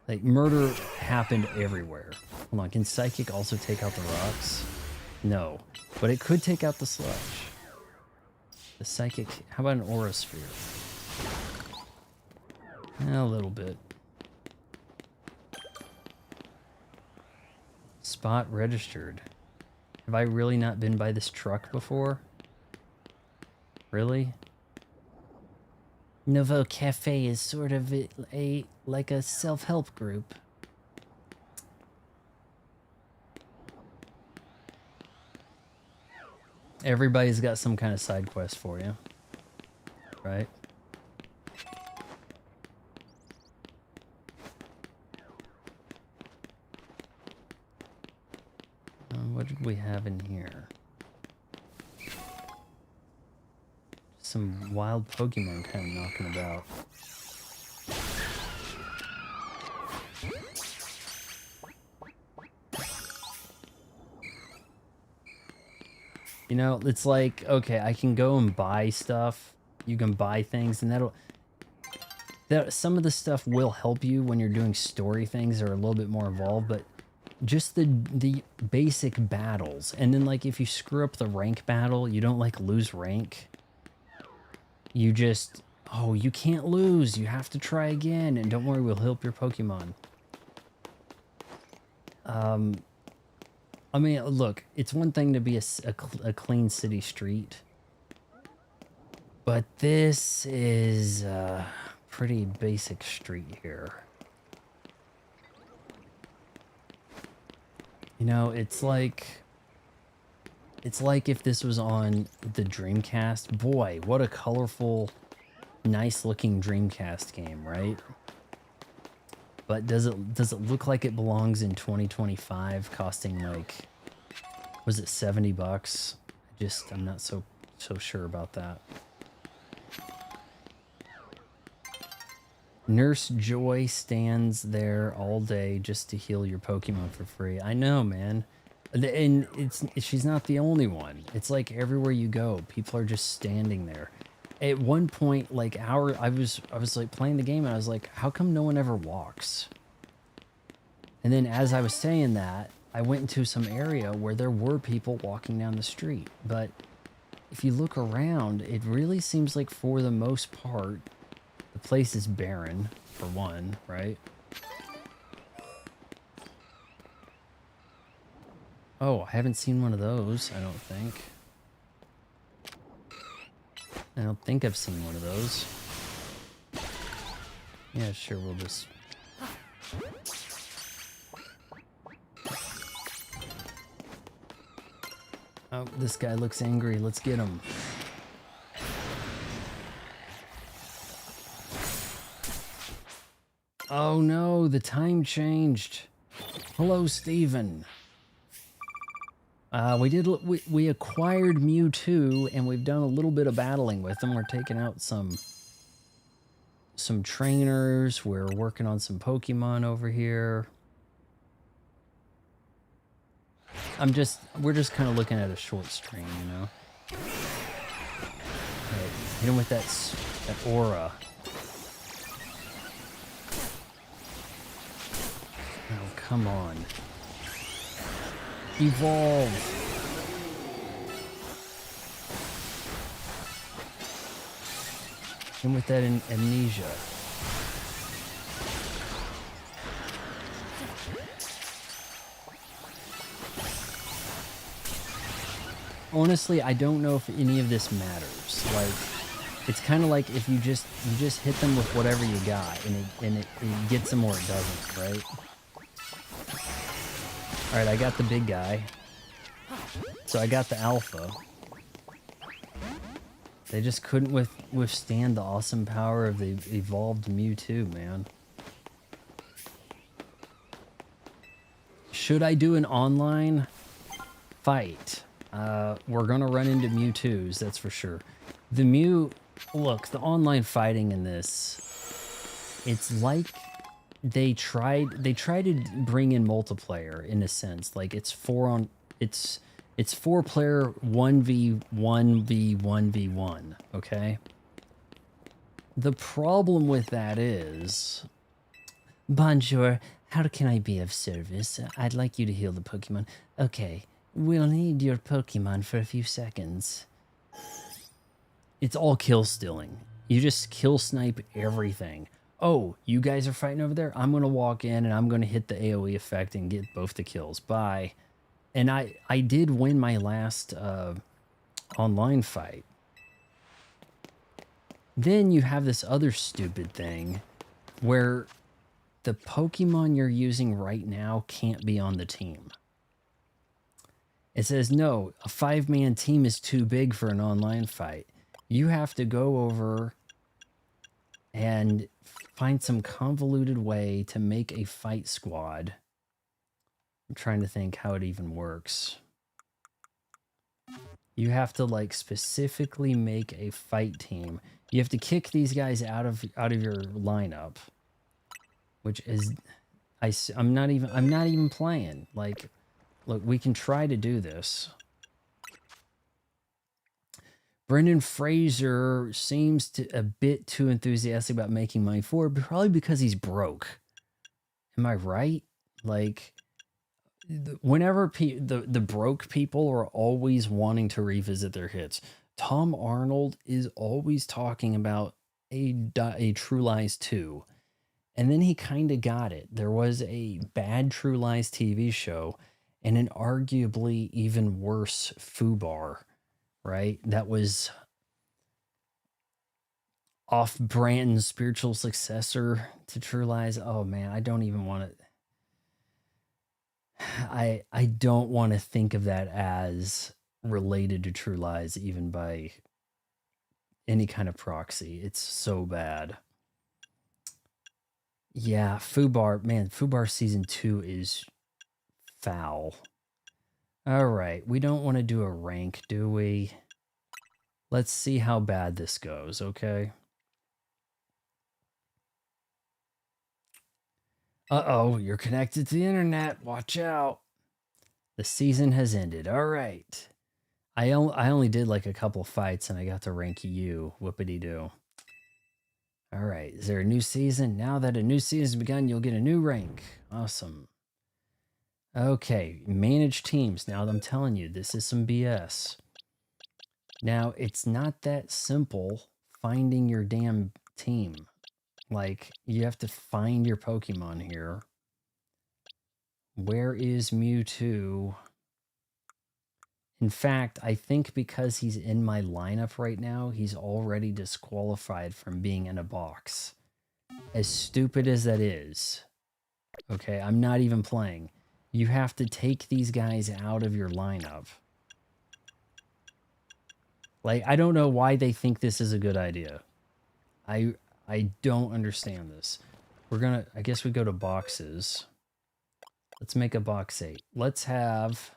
Like, murder happened everywhere. Hold on, can Psychic also take out the rocks? No, but it could take out the sludge. The Psychic... How about an Aura Sphere? A little bit. Spot registered. Have I really not been by this truck before? Really? Novo Cafe is sort of like a self-help group. Everybody's got some kind of side quest for you, right? What did we have in here? Some wild Pokemon kind of knocking about. You know, it's like, okay, I can go and buy stuff. You can buy things, and some of the stuff will help you when you're doing story things that are a little bit more involved, but just the basic battles. And then, like, if you screw up the rank battle, you don't, like, lose rank. You just, oh, you can't lose. You have to try again. And don't worry, we'll help your Pokemon. I mean, look, it's one thing to be a clean city street. But this is a pretty basic street here. You know, it's like if this was on the Dreamcast. Boy, what a colorful, nice-looking Dreamcast game, right? But does it look like it belongs in 2025, costing like, was it $70? I'm not so sure about that. Nurse Joy stands there all day just to heal your Pokemon for free. I know, man. And she's not the only one. It's like everywhere you go, people are just standing there. At one point, like I was like playing the game and I was like, how come no one ever walks? And then as I was saying that, I went into some area where there were people walking down the street, but if you look around, it really seems like for the most part, the place is barren, for one, right? Oh, I haven't seen one of those, I don't think. I don't think I've seen one of those. Yeah, sure, we'll just... Oh, this guy looks angry. Let's get him. Oh no, the time changed. Hello, Steven. We acquired Mewtwo, and we've done a little bit of battling with them. We're taking out some trainers. We're working on some Pokemon over here. We're just kind of looking at a short stream, you know. Right, hit him with that aura. Oh, come on. Evolve. Hit him with that amnesia. Honestly, I don't know if any of this matters. Like, it's kind of like if you just hit them with whatever you got, and it gets them or it doesn't, right? All right, I got the big guy, so I got the alpha. They just couldn't withstand the awesome power of the evolved Mewtwo, man. Should I do an online fight? We're gonna run into Mewtwo's, that's for sure. Look, the online fighting in this, it's like they tried to bring in multiplayer in a sense. Like it's 4-player 1v1v1v1, okay? The problem with that is, bonjour, how can I be of service? I'd like you to heal the Pokemon. Okay, we'll need your Pokemon for a few seconds. It's all kill stealing. You just kill snipe everything. Oh, you guys are fighting over there? I'm going to walk in and I'm going to hit the AoE effect and get both the kills. Bye. And I did win my last online fight. Then you have this other stupid thing where the Pokemon you're using right now can't be on the team. It says, no, a 5-man team is too big for an online fight. You have to go over and find some convoluted way to make a fight squad. I'm trying to think how it even works. You have to like specifically make a fight team. You have to kick these guys out of your lineup, which is I'm not even playing. Like, look, we can try to do this. Brendan Fraser seems a bit too enthusiastic about making money for it, probably because he's broke. Am I right? Like, whenever the broke people are always wanting to revisit their hits. Tom Arnold is always talking about a True Lies 2. And then he kind of got it. There was a bad True Lies TV show and an arguably even worse FUBAR, right? That was off-brand spiritual successor to True Lies. Oh man, I don't even want to... I don't want to think of that as related to True Lies even by any kind of proxy. It's so bad. Yeah, FUBAR, man, FUBAR Season 2 is foul. All right, we don't want to do a rank, do we? Let's see how bad this goes, okay? Uh-oh, you're connected to the internet. Watch out. The season has ended. All right. I only did like a couple fights and I got to rank you. Whoopity-doo. All right. Is there a new season? Now that a new season's begun, you'll get a new rank. Awesome. Okay. Manage teams. Now I'm telling you, this is some BS. Now, it's not that simple finding your damn team. Like, you have to find your Pokemon here. Where is Mewtwo? In fact, I think because he's in my lineup right now, he's already disqualified from being in a box. As stupid as that is, okay, I'm not even playing. You have to take these guys out of your lineup. Like, I don't know why they think this is a good idea. I don't understand this. We're gonna, I guess we go to boxes. Let's make a box 8. Let's have...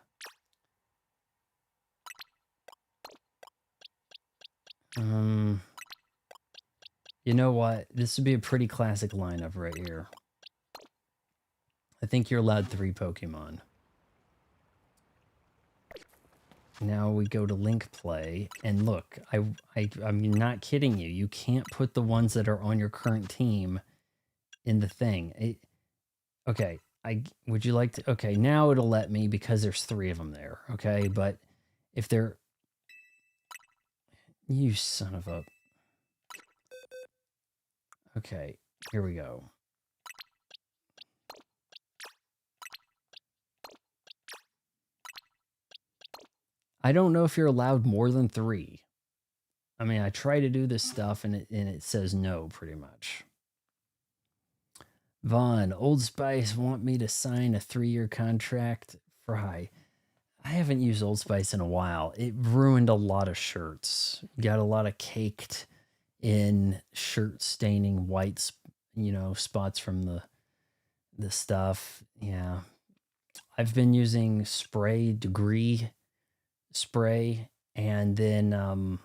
you know what? This would be a pretty classic lineup right here. I think you're allowed 3 Pokemon. Now we go to link play, and look, I'm not kidding you. You can't put the ones that are on your current team in the thing. Okay, would you like to? Okay, now it'll let me because there's 3 of them there. Okay, but if they're, you son of a. Okay, here we go. I don't know if you're allowed more than 3. I mean, I try to do this stuff and it says no pretty much. Vaughn, Old Spice want me to sign a 3-year contract. Fry. I haven't used Old Spice in a while. It ruined a lot of shirts. Got a lot of caked in shirt staining white, you know, spots from the stuff. Yeah. I've been using spray, degree spray, and then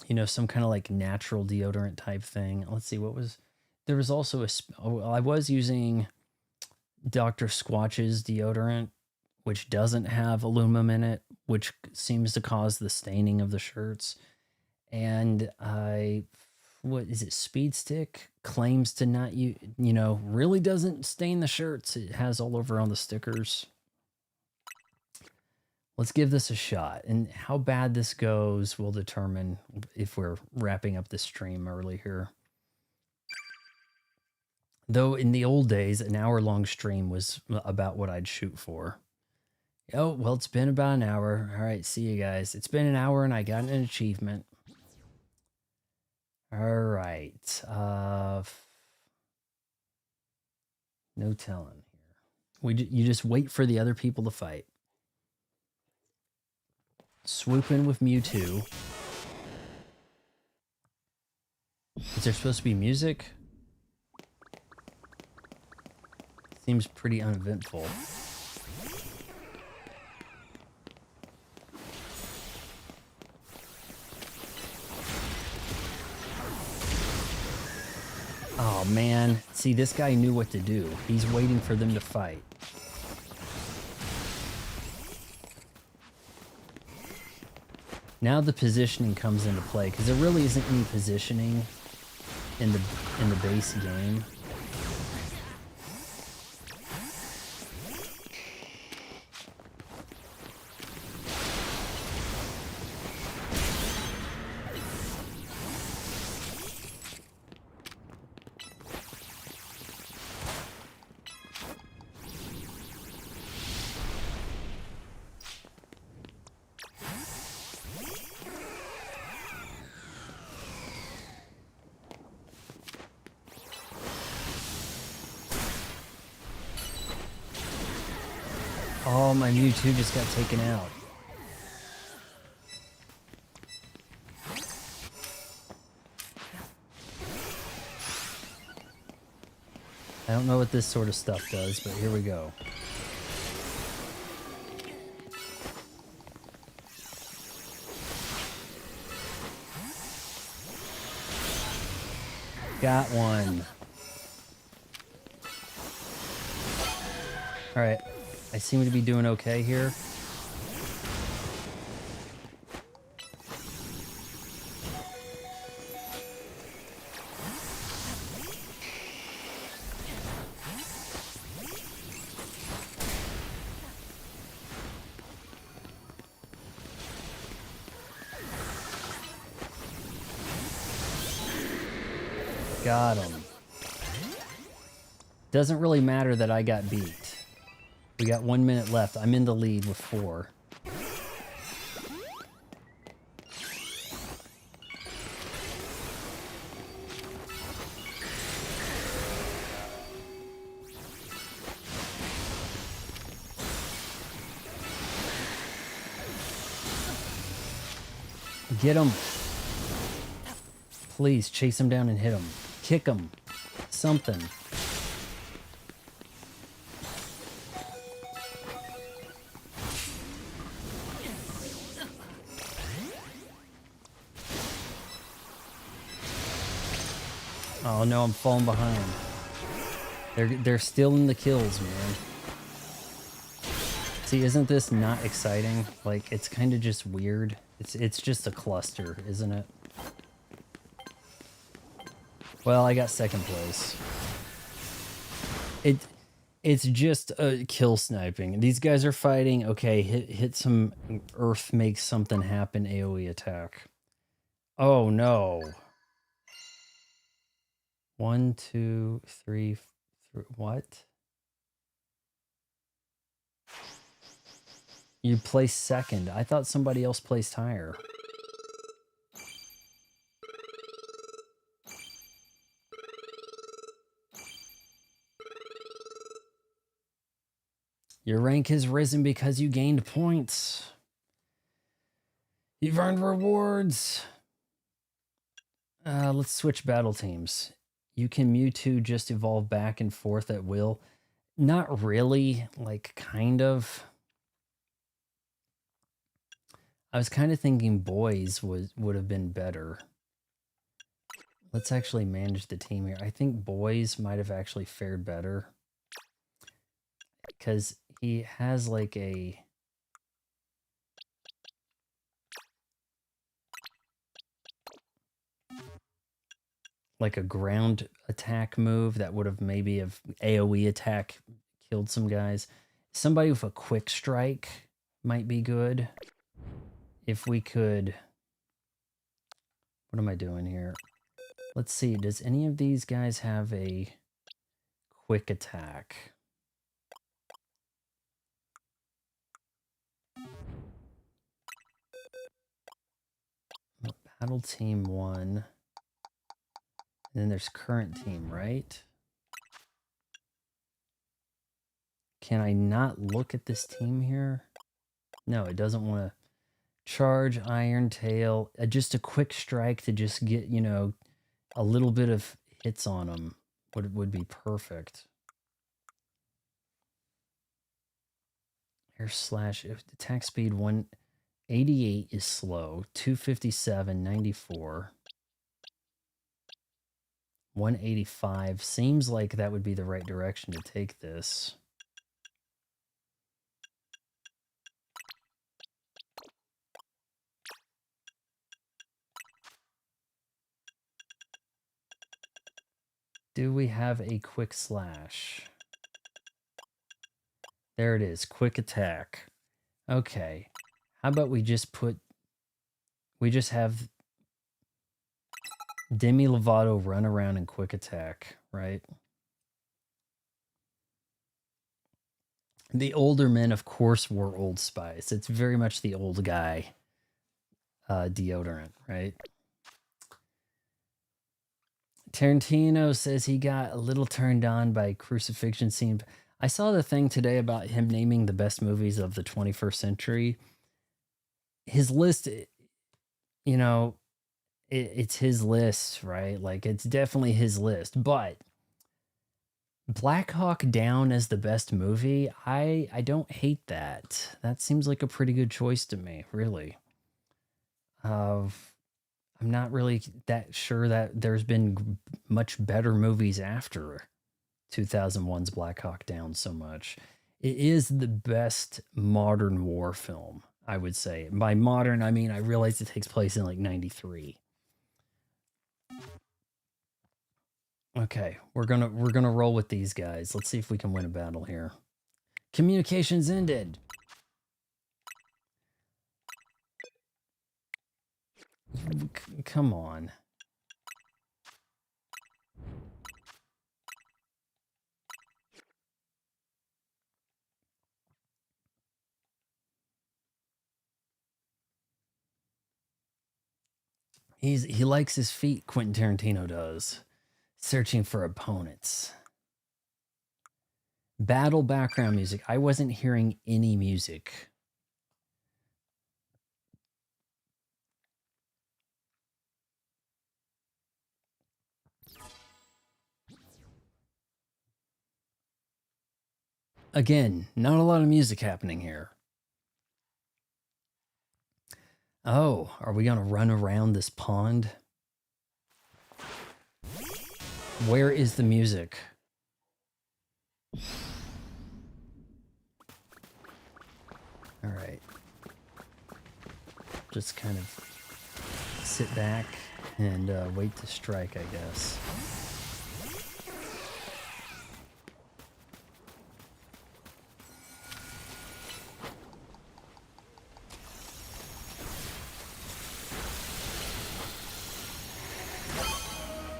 you know, some kind of like natural deodorant type thing. Let's see, what was, there was also I was using Dr. Squatch's deodorant, which doesn't have aluminum in it, which seems to cause the staining of the shirts. And what is it? Speed Stick claims to not, you know, really doesn't stain the shirts. It has all over on the stickers. Let's give this a shot, and how bad this goes will determine if we're wrapping up the stream early here. Though in the old days, an hour-long stream was about what I'd shoot for. Oh, well, it's been about an hour. All right, see you guys. It's been an hour, and I got an achievement. All right. No telling here. You just wait for the other people to fight. Swoop in with Mewtwo. Is there supposed to be music? Seems pretty uneventful. Oh man, see, this guy knew what to do. He's waiting for them to fight. Now the positioning comes into play, because there really isn't any positioning in the base game. Oh, my Mewtwo just got taken out. I don't know what this sort of stuff does, but here we go. Got one. All right. I seem to be doing okay here. Got him. Doesn't really matter that I got beat. We got 1 minute left. I'm in the lead with 4. Get him. Please chase him down and hit him. Kick him. Something. Oh no, I'm falling behind. They're still in the kills, man. See, isn't this not exciting? Like, it's kind of just weird. It's just a cluster, isn't it? Well, I got second place. It's just kill sniping. These guys are fighting. Okay, hit some earth, makes something happen. AoE attack. Oh no. 1, 2, 3, what? You placed second. I thought somebody else placed higher. Your rank has risen because you gained points. You've earned rewards. Let's switch battle teams. You can Mewtwo just evolve back and forth at will. Not really, like, kind of. I was kind of thinking boys would have been better. Let's actually manage the team here. I think boys might have actually fared better. Because he has like a... like a ground attack move that would have maybe have AoE attack killed some guys. Somebody with a quick strike might be good. If we could... What am I doing here? Let's see, does any of these guys have a quick attack? Battle team 1. And then there's current team, right? Can I not look at this team here? No, it doesn't want to. Charge, Iron Tail, just a quick strike to just get, you know, a little bit of hits on them would be perfect. Air slash, attack speed 188 is slow, 257, 94. 185 seems like that would be the right direction to take this. Do we have a quick slash? There it is, quick attack. Okay, how about we just have Demi Lovato run around and quick attack, right? The older men, of course, wore Old Spice. It's very much the old guy deodorant, right? Tarantino says he got a little turned on by crucifixion scene. I saw the thing today about him naming the best movies of the 21st century. His list, you know, it's his list, right? Like, it's definitely his list. But Black Hawk Down as the best movie, I don't hate that. That seems like a pretty good choice to me, really. I'm not really that sure that there's been much better movies after 2001's Black Hawk Down so much. It is the best modern war film, I would say. By modern, I mean, I realize it takes place in like 93. Okay, we're gonna roll with these guys. Let's see if we can win a battle here. Communications ended. Come on. He likes his feet, Quentin Tarantino does. Searching for opponents. Battle background music. I wasn't hearing any music. Again, not a lot of music happening here. Oh, are we gonna run around this pond? Where is the music? All right. Just kind of sit back and wait to strike, I guess.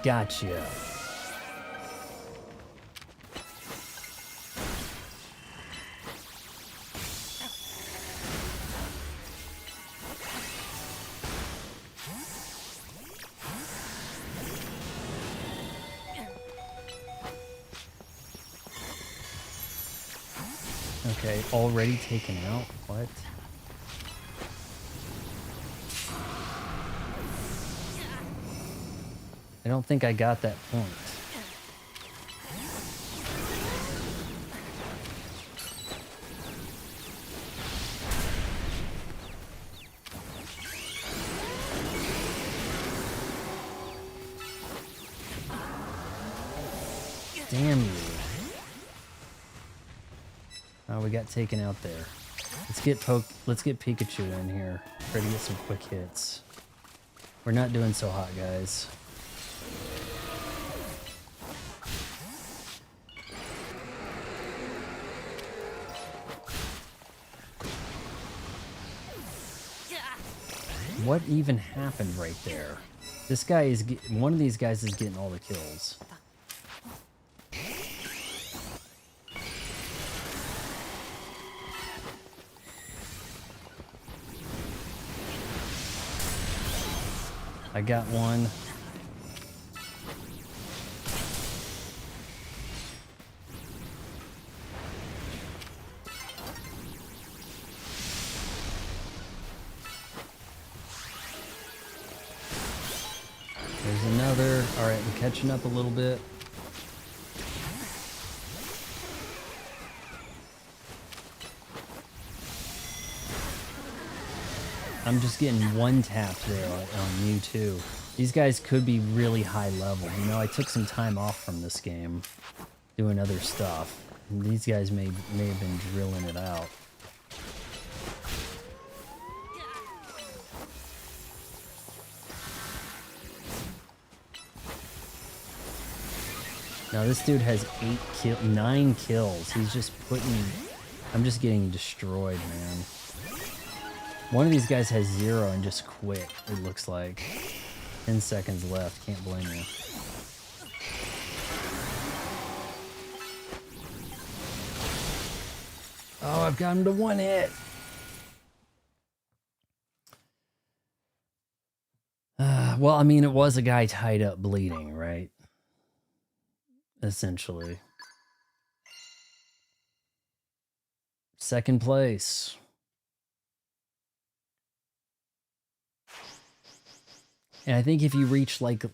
Gotcha. Okay, already taken out? What? I don't think I got that point. Damn you. Oh, we got taken out there. Let's get Pikachu in here. Try to get some quick hits. We're not doing so hot, guys. What even happened right there? This guy is one of these guys is getting all the kills. I got one. There's another. All right, I'm catching up a little bit. I'm just getting one tap there on Mewtwo. These guys could be really high level. You know, I took some time off from this game doing other stuff. And these guys may have been drilling it out. Now this dude has 9 kills. He's just putting... I'm just getting destroyed, man. One of these guys has 0 and just quit, it looks like. 10 seconds left, can't blame you. Oh, I've got him to 1 hit. Well, I mean, it was a guy tied up bleeding, right? Essentially. Second place. And I think if you reach like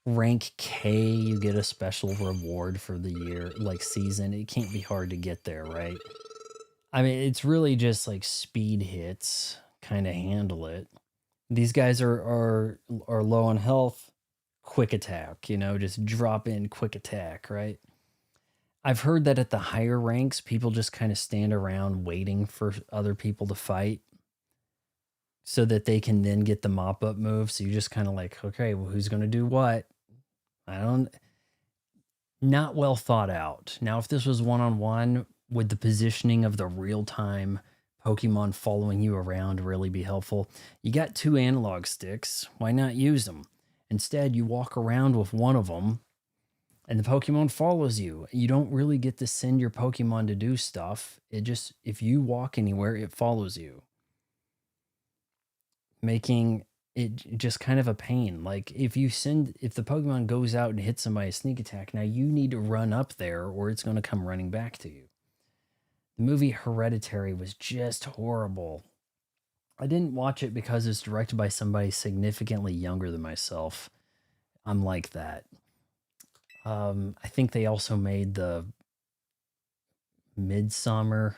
rank K, you get a special reward for the year, like season. It can't be hard to get there, right? I mean, it's really just like speed hits kind of handle it. These guys are low on health, quick attack, you know, just drop in quick attack, right? I've heard that at the higher ranks, people just kind of stand around waiting for other people to fight so that they can then get the mop up move. So you just kind of like, okay, well, who's going to do what? Not well thought out. Now, if this was one-on-one, would the positioning of the real-time Pokemon following you around really be helpful? You got 2 analog sticks. Why not use them? Instead, you walk around with one of them and the Pokemon follows you. You don't really get to send your Pokemon to do stuff. It just, if you walk anywhere, it follows you. Making just kind of a pain. Like if the Pokemon goes out and hits somebody a sneak attack, now you need to run up there or it's going to come running back to you. The movie Hereditary was just horrible. I didn't watch it because it's directed by somebody significantly younger than myself. I'm like that. I think they also made the Midsummer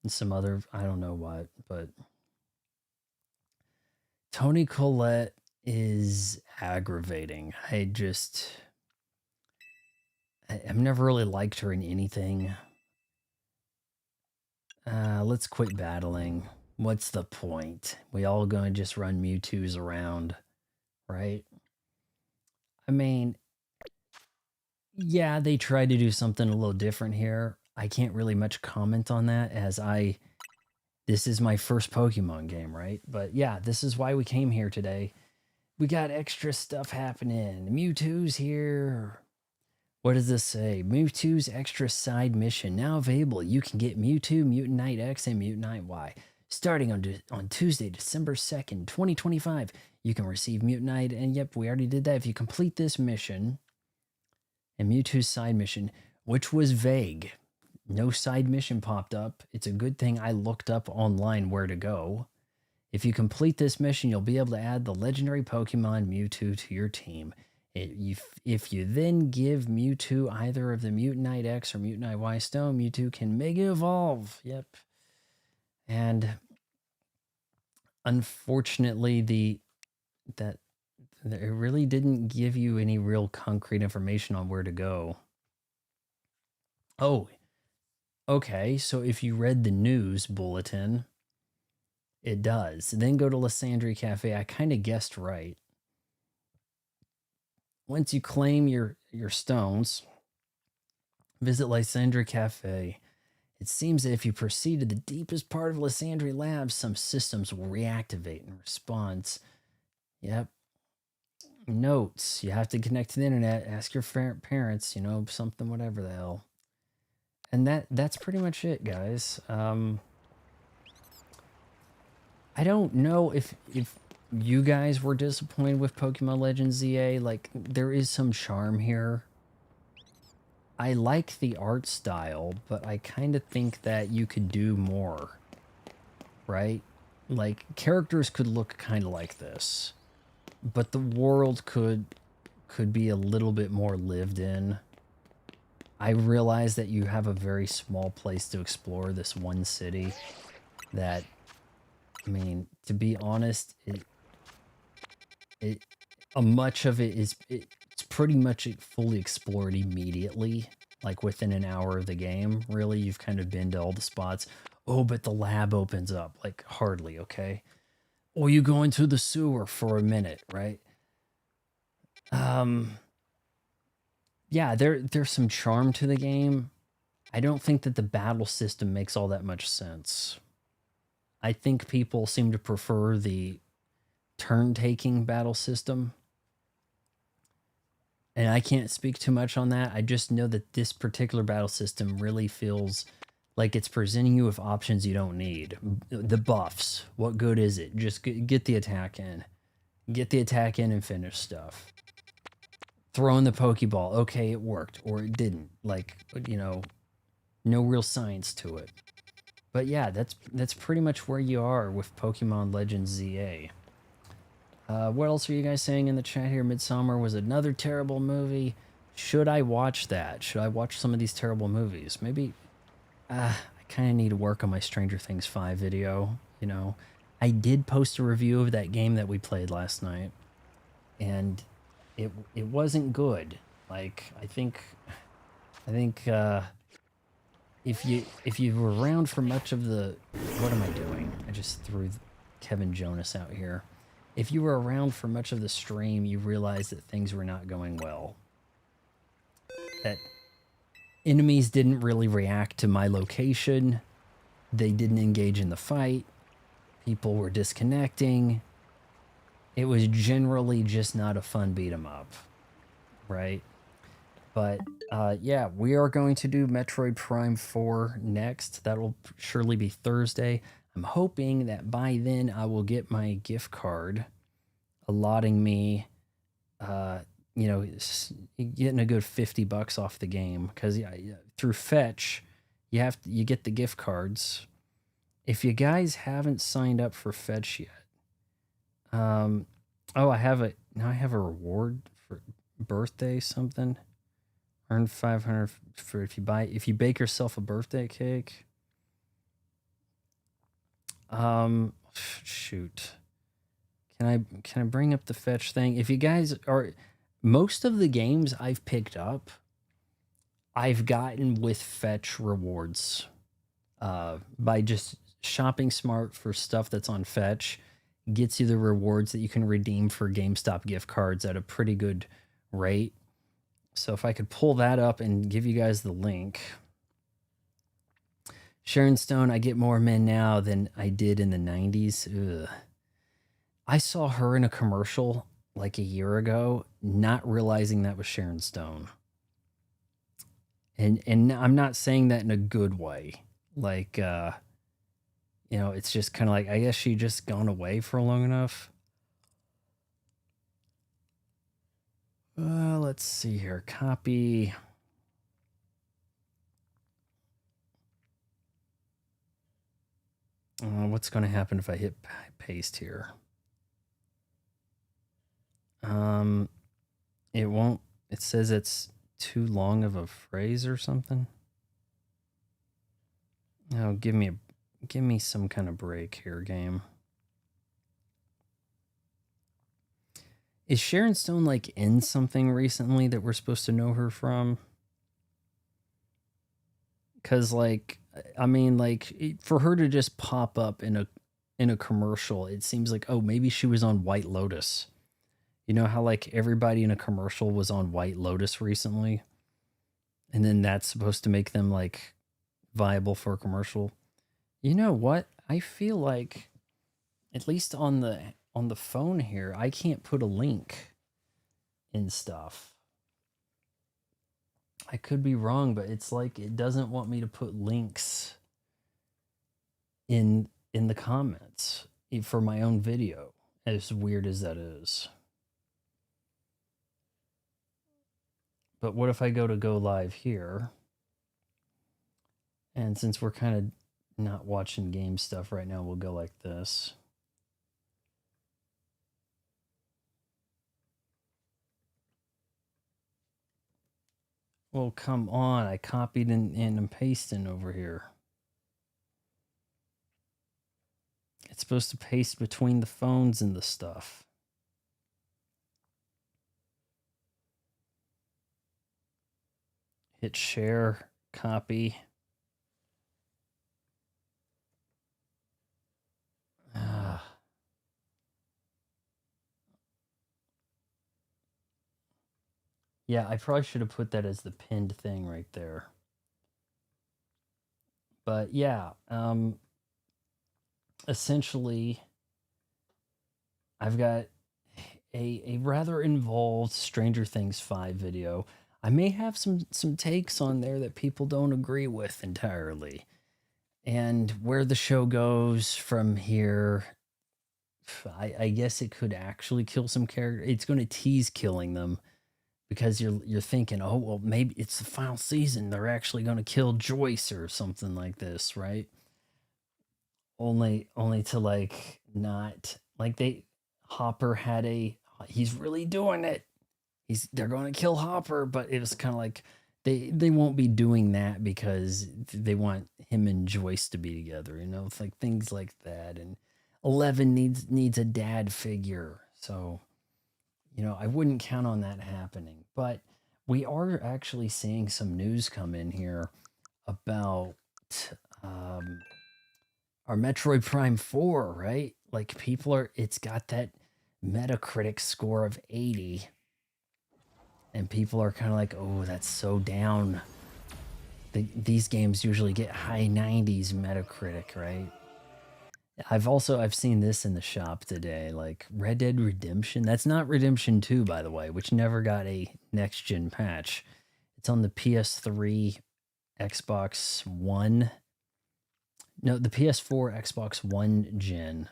and some other, I don't know what, but Toni Collette is aggravating. I've never really liked her in anything. Let's quit battling. What's the point? We all gonna just run Mewtwo's around, right? I mean, yeah, they tried to do something a little different here. I can't really much comment on that this is my first Pokemon game, right? But yeah, this is why we came here today. We got extra stuff happening. Mewtwo's here. What does this say? Mewtwo's extra side mission now available. You can get Mewtwo, Mutant Knight X, and Mutant Knight Y. Starting on Tuesday, December 2nd, 2025, you can receive Mutant Knight, and yep, we already did that. If you complete this mission, and Mewtwo's side mission, which was vague, no side mission popped up. It's a good thing I looked up online where to go. If you complete this mission, you'll be able to add the legendary Pokemon Mewtwo to your team. If you then give Mewtwo either of the Mutant Knight X or Mutant Knight Y stone, Mewtwo can Mega Evolve. Yep. And unfortunately, it really didn't give you any real concrete information on where to go. Oh, okay. So if you read the news bulletin, it does. Then go to Lysandre Cafe. I kind of guessed right. Once you claim your stones, visit Lysandre Cafe. It seems that if you proceed to the deepest part of Lysandre Labs, some systems will reactivate in response. Yep. Notes. You have to connect to the internet, ask your parents, something, whatever the hell. And that's pretty much it, guys. I don't know if you guys were disappointed with Pokemon Legends ZA. Like, there is some charm here. I like the art style, but I kind of think that you could do more, right? Like, characters could look kind of like this, but the world could be a little bit more lived in. I realize that you have a very small place to explore, this one city that, I mean, to be honest, much of it is, it's pretty much fully explored immediately, like within an hour of the game. Really, you've kind of been to all the spots. Oh, but the lab opens up, like hardly, okay? Or you go into the sewer for a minute, right? Yeah, there's some charm to the game. I don't think that the battle system makes all that much sense. I think people seem to prefer the turn-taking battle system. And I can't speak too much on that. I just know that this particular battle system really feels like it's presenting you with options you don't need. The buffs. What good is it? Just get the attack in. Get the attack in and finish stuff. Throwing the Pokeball. Okay, it worked. Or it didn't. Like, no real science to it. But yeah, that's pretty much where you are with Pokemon Legends ZA. What else are you guys saying in the chat here? Midsummer was another terrible movie. Should I watch that? Should I watch some of these terrible movies? Maybe, I kind of need to work on my Stranger Things 5 video, I did post a review of that game that we played last night, and it wasn't good. Like, I think, if you were around for much of the... What am I doing? I just threw Kevin Jonas out here. If you were around for much of the stream, you realized that things were not going well. That enemies didn't really react to my location. They didn't engage in the fight. People were disconnecting. It was generally just not a fun beat 'em up, right? But yeah, we are going to do Metroid Prime 4 next. That will surely be Thursday. I'm hoping that by then I will get my gift card allotting me, you know, getting a good $50 off the game, because through Fetch, you get the gift cards. If you guys haven't signed up for Fetch yet, oh, I have a reward for birthday something. Earn 500 for if you bake yourself a birthday cake. Shoot. Can I bring up the Fetch thing? If you guys are, most of the games I've picked up, I've gotten with Fetch rewards. By just shopping smart for stuff that's on Fetch, gets you the rewards that you can redeem for GameStop gift cards at a pretty good rate. So if I could pull that up and give you guys the link. Sharon Stone, I get more men now than I did in the 90s. Ugh. I saw her in a commercial like a year ago, not realizing that was Sharon Stone. And I'm not saying that in a good way. Like, you know, it's just kind of like, I guess she just gone away for long enough. Let's see here. Copy. What's going to happen if I hit paste here? It won't. It says it's too long of a phrase or something. No, give me some kind of break here, game. Is Sharon Stone like in something recently that we're supposed to know her from? Because like, I mean, like for her to just pop up in a commercial, it seems like, oh, maybe she was on White Lotus. You know how like everybody in a commercial was on White Lotus recently, and then that's supposed to make them like viable for a commercial. You know what? I feel like, at least on the phone here, I can't put a link in stuff. I could be wrong, but it's like it doesn't want me to put links in the comments for my own video, as weird as that is. But what if I go live here? And since we're kind of not watching game stuff right now, we'll go like this. Well, come on. I copied and I'm pasting over here. It's supposed to paste between the phones and the stuff. Hit share, copy. Yeah, I probably should have put that as the pinned thing right there. But yeah, essentially, I've got a rather involved Stranger Things 5 video. I may have some takes on there that people don't agree with entirely. And where the show goes from here, I guess it could actually kill some characters. It's going to tease killing them, because you're thinking, oh, well, maybe it's the final season. They're actually going to kill Joyce or something like this, right? Only to like not like Hopper had he's really doing it. They're going to kill Hopper, but it was kind of like they won't be doing that because they want him and Joyce to be together, you know? It's like things like that. And 11 needs a dad figure. So, you know, I wouldn't count on that happening. But we are actually seeing some news come in here about our Metroid Prime 4, right? Like it's got that Metacritic score of 80. And people are kind of like, oh, that's so down. These games usually get high 90s Metacritic, right? I've seen this in the shop today, like Red Dead Redemption. That's not Redemption 2, by the way, which never got a next gen patch. It's on the PS3, Xbox One, No, the PS4, Xbox One gen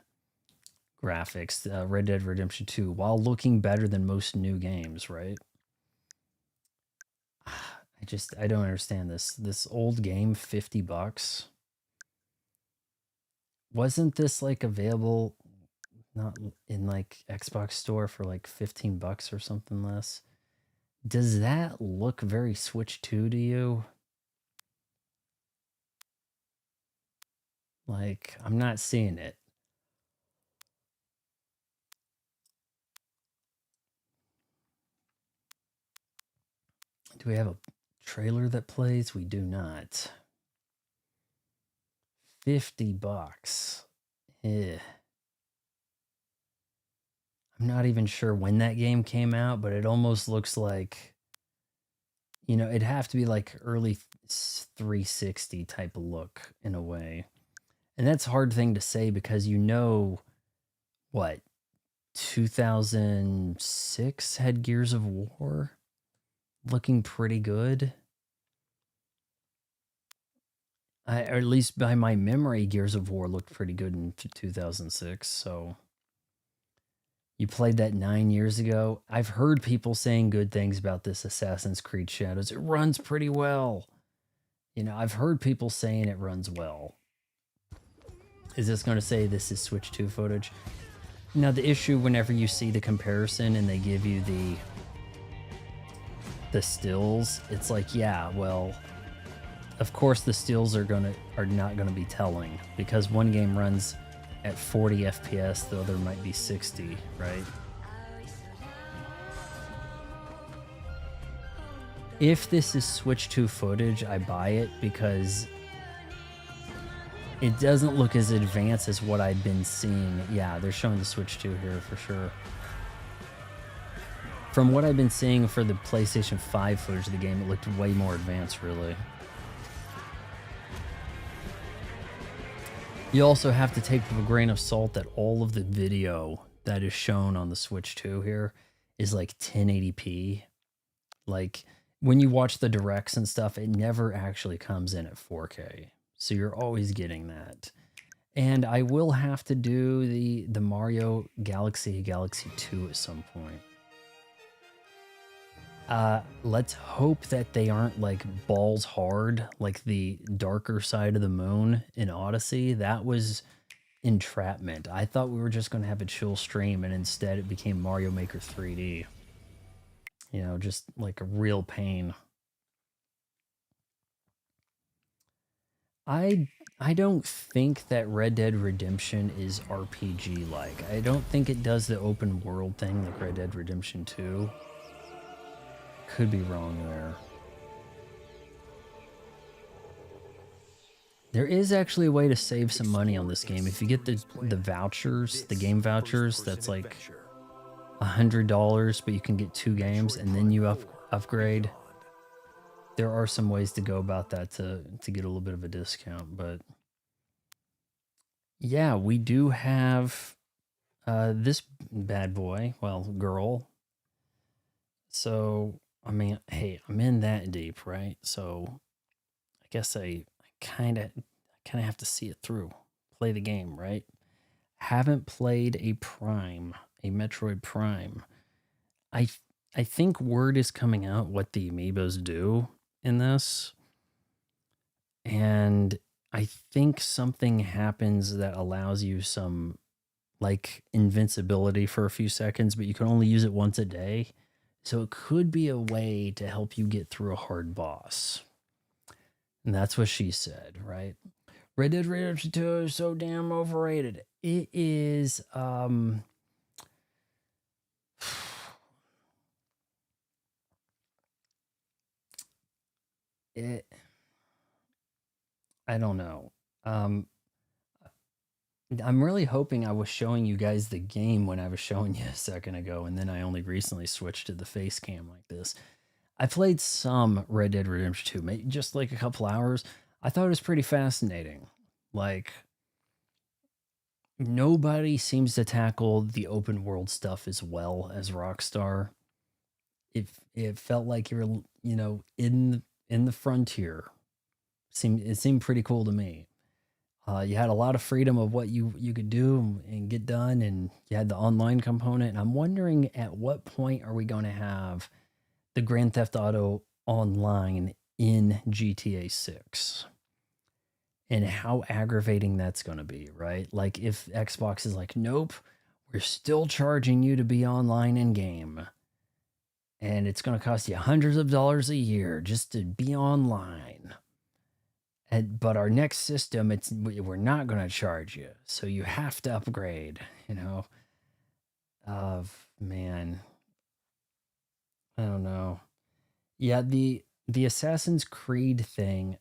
graphics, Red Dead Redemption 2, while looking better than most new games, right? I don't understand this. This old game, $50. Wasn't this like available not in like Xbox store for like $15 or something less? Does that look very Switch 2 to you? Like, I'm not seeing it. Do we have a trailer that plays? We do not. $50. Eh. I'm not even sure when that game came out, but it almost looks like, you know, it'd have to be like early 360 type of look in a way. And that's a hard thing to say because you know what 2006 had Gears of War looking pretty good. Or at least by my memory, Gears of War looked pretty good in 2006. So you played that 9 years ago. I've heard people saying good things about this Assassin's Creed Shadows. It runs pretty well. You know, I've heard people saying it runs well. Is this going to say this is Switch 2 footage? Now, the issue whenever you see the comparison and they give you the stills, it's like, yeah, well, of course the stills are not gonna be telling because one game runs at 40 FPS, the other might be 60, right? If this is Switch 2 footage, I buy it because it doesn't look as advanced as what I've been seeing. Yeah, they're showing the Switch 2 here for sure. From what I've been seeing for the PlayStation 5 footage of the game, it looked way more advanced, really. You also have to take with a grain of salt that all of the video that is shown on the Switch 2 here is like 1080p. Like, when you watch the directs and stuff, it never actually comes in at 4K. So you're always getting that. And I will have to do the Mario Galaxy 2 at some point. Let's hope that they aren't like balls hard, like the darker side of the moon in Odyssey. That was entrapment. I thought we were just going to have a chill stream, and instead it became Mario Maker 3D. You know, just like a real pain. I don't think that Red Dead Redemption is RPG like. I don't think it does the open world thing like Red Dead Redemption 2. Could be wrong there. There is actually a way to save some money on this game. If you get the vouchers, the game vouchers, that's like $100, but you can get 2 games and then you upgrade. There are some ways to go about that to get a little bit of a discount, but yeah, we do have this bad boy, well, girl. So, I mean, hey, I'm in that deep, right? So, I guess I kind of have to see it through. Play the game, right? Haven't played a Metroid Prime. I think word is coming out what the amiibos do in this. And I think something happens that allows you some like invincibility for a few seconds, but you can only use it once a day. So it could be a way to help you get through a hard boss. And that's what she said, right? Red Dead Redemption 2 is so damn overrated. It is I don't know. I'm really hoping I was showing you guys the game when I was showing you a second ago, and then I only recently switched to the face cam like this. I played some Red Dead Redemption 2, just like a couple hours. I thought it was pretty fascinating. Like, nobody seems to tackle the open world stuff as well as Rockstar. It felt like you were, you know, in the frontier. It seemed pretty cool to me. You had a lot of freedom of what you could do and get done, and you had the online component. And I'm wondering, at what point are we going to have the Grand Theft Auto Online in GTA 6? And how aggravating that's going to be, right? Like, if Xbox is like, nope, we're still charging you to be online in game, and it's going to cost you hundreds of dollars a year just to be online. But our next system, we're not going to charge you, so you have to upgrade. You know, man, I don't know. Yeah, the Assassin's Creed thing,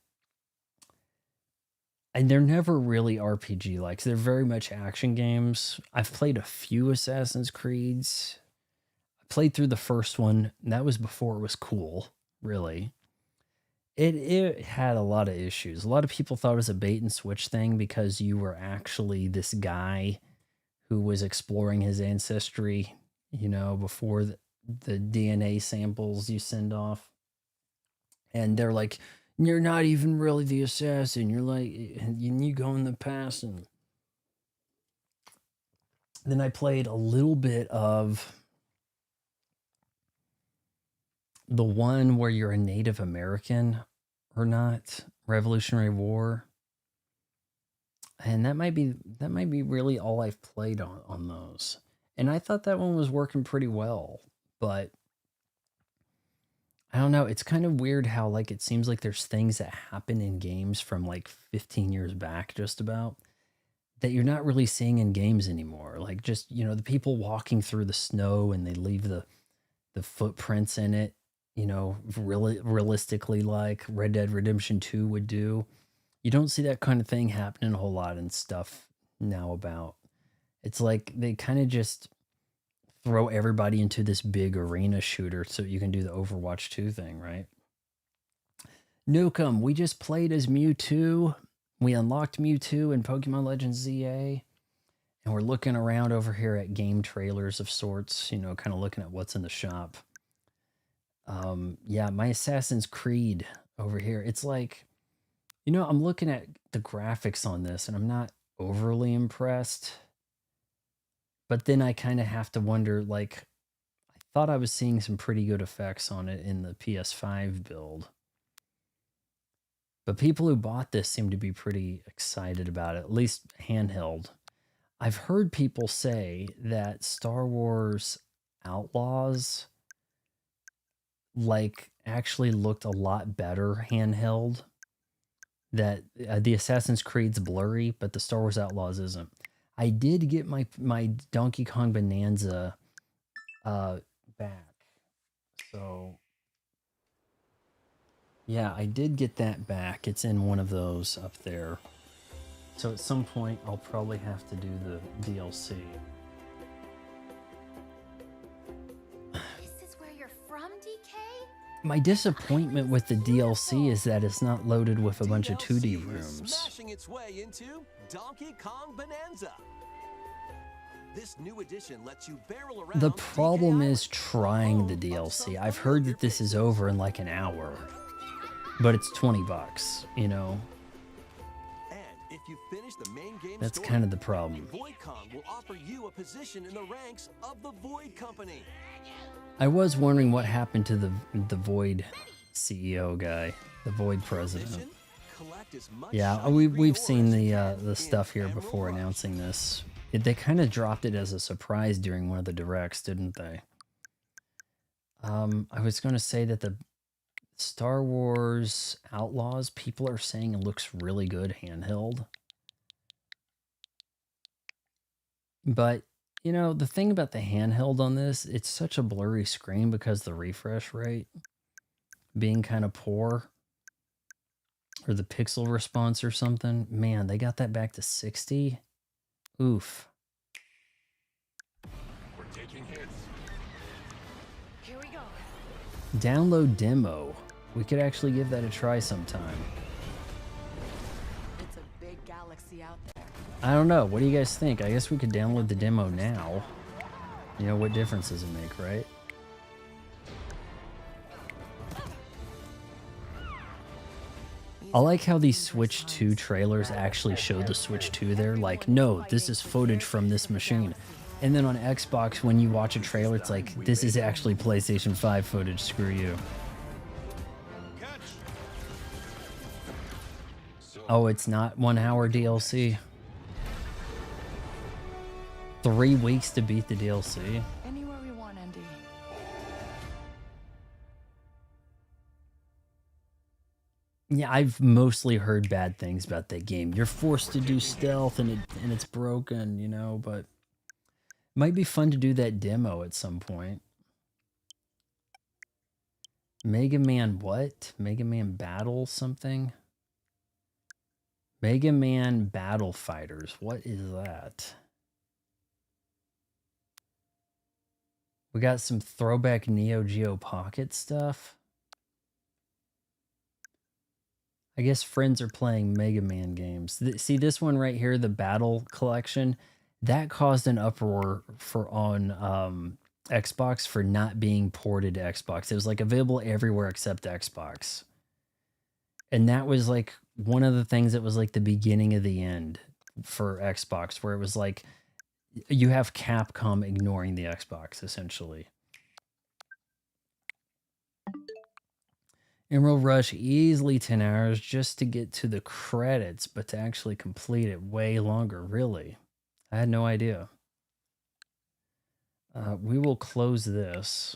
and they're never really RPG like. They're very much action games. I've played a few Assassin's Creeds. I played through the first one, and that was before it was cool, really. It had a lot of issues. A lot of people thought it was a bait and switch thing because you were actually this guy who was exploring his ancestry, you know, before the DNA samples you send off. And they're like, you're not even really the assassin. You're like, you go in the past. And then I played a little bit of the one where you're a Native American or not, Revolutionary War. And that might be really all I've played on those. And I thought that one was working pretty well, but I don't know. It's kind of weird how, like, it seems like there's things that happen in games from like 15 years back, just about, that you're not really seeing in games anymore. Like, just, you know, the people walking through the snow and they leave the footprints in it, you know, really realistically, like Red Dead Redemption 2 would do. You don't see that kind of thing happening a whole lot in stuff now about. It's like they kind of just throw everybody into this big arena shooter so you can do the Overwatch 2 thing, right? Nukem, we just played as Mewtwo. We unlocked Mewtwo in Pokemon Legends ZA. And we're looking around over here at game trailers of sorts, you know, kind of looking at what's in the shop. Yeah, my Assassin's Creed over here. It's like, you know, I'm looking at the graphics on this and I'm not overly impressed. But then I kind of have to wonder, like, I thought I was seeing some pretty good effects on it in the PS5 build. But people who bought this seem to be pretty excited about it, at least handheld. I've heard people say that Star Wars Outlaws, like, actually looked a lot better handheld. That the Assassin's Creed's blurry, but the Star Wars Outlaws isn't. I did get my Donkey Kong Bonanza back. So yeah, I did get that back. It's in one of those up there. So at some point I'll probably have to do the DLC. This is where you're from, DK? My disappointment with the DLC is that it's not loaded with a bunch of 2D rooms. Smashing its way into Donkey Kong Bonanza. This new edition lets you barrel around. The problem is trying the DLC. I've heard that this is over in like an hour, but it's $20, you know. And if you finish the main game, that's kind of the problem. Void Kong will offer you a position in the ranks of the Void Company. I was wondering what happened to the Void CEO guy, the Void president. Yeah, we've seen the stuff here before announcing this. They kind of dropped it as a surprise during one of the directs, didn't they? I was going to say that the Star Wars Outlaws, people are saying it looks really good handheld. But, you know, the thing about the handheld on this, it's such a blurry screen because the refresh rate being kind of poor, or the pixel response or something. Man, they got that back to 60. Oof. We're taking hits. Here we go. Download demo. We could actually give that a try sometime. It's a big galaxy out there. I don't know. What do you guys think? I guess we could download the demo now. You know, what difference does it make, right? I like how these Switch 2 trailers actually show the Switch 2 there. Like, no, this is footage from this machine. And then on Xbox, when you watch a trailer, it's like, this is actually PlayStation 5 footage. Screw you. Oh, it's not 1 hour DLC. 3 weeks to beat the DLC. Anywhere we want, Andy. Yeah, I've mostly heard bad things about that game. You're forced to do stealth and it's broken, you know, but it might be fun to do that demo at some point. Mega Man what? Mega Man Battle something? Mega Man Battle Fighters. What is that? We got some throwback Neo Geo Pocket stuff. I guess friends are playing Mega Man games. See this one right here, the Battle Collection, that caused an uproar for on Xbox for not being ported to Xbox. It was like available everywhere except Xbox. And that was like one of the things that was like the beginning of the end for Xbox, where it was like you have Capcom ignoring the Xbox essentially. Emerald Rush, easily 10 hours just to get to the credits, but to actually complete it way longer, really. I had no idea. We will close this.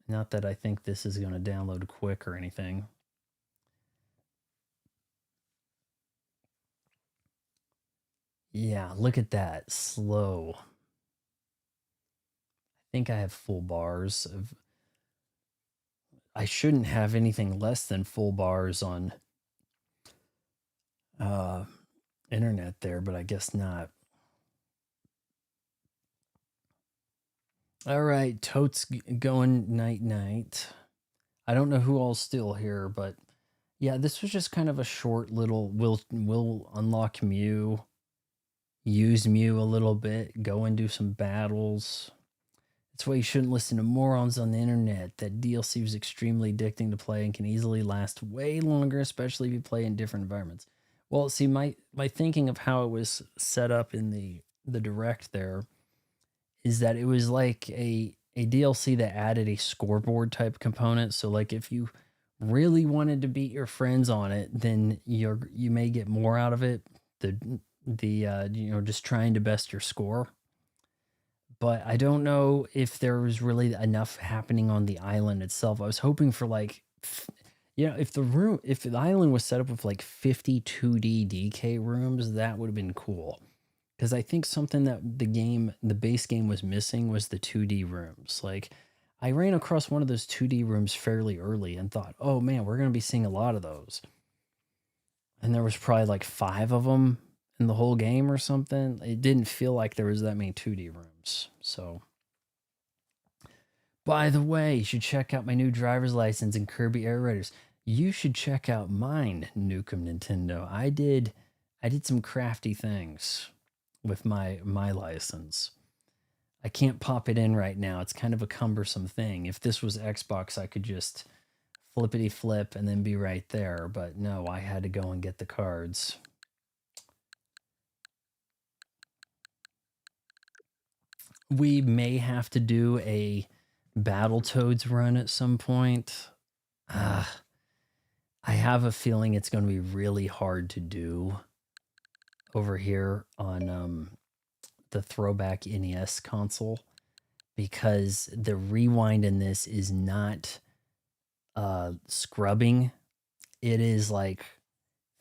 Not that I think this is going to download quick or anything. Yeah, look at that. Slow. I think I have full bars of... I shouldn't have anything less than full bars on internet there, but I guess not. All right, Totes going night-night. I don't know who all's still here, but yeah, this was just kind of a short little, we'll unlock Mew, use Mew a little bit, go and do some battles. That's why you shouldn't listen to morons on the internet. That DLC was extremely addicting to play and can easily last way longer, especially if you play in different environments. Well, see, my thinking of how it was set up in the direct there is that it was like a DLC that added a scoreboard type component. So like if you really wanted to beat your friends on it, then you may get more out of it. You know, just trying to best your score. But I don't know if there was really enough happening on the island itself. I was hoping for like, you know, if the island was set up with like 50 2D DK rooms, that would have been cool. Because I think something that the base game was missing was the 2D rooms. Like, I ran across one of those 2D rooms fairly early and thought, oh man, we're going to be seeing a lot of those. And there was probably like 5 of them in the whole game or something. It didn't feel like there was that many 2D rooms. So, by the way, you should check out my new driver's license and Kirby Air Raiders. You should check out mine, Nukem Nintendo. I did some crafty things with my license. I can't pop it in right now. It's kind of a cumbersome thing. If this was Xbox, I could just flippity flip and then be right there. But no, I had to go and get the cards. We may have to do a Battletoads run at some point. I have a feeling it's going to be really hard to do over here on the throwback NES console, because the rewind in this is not scrubbing. It is like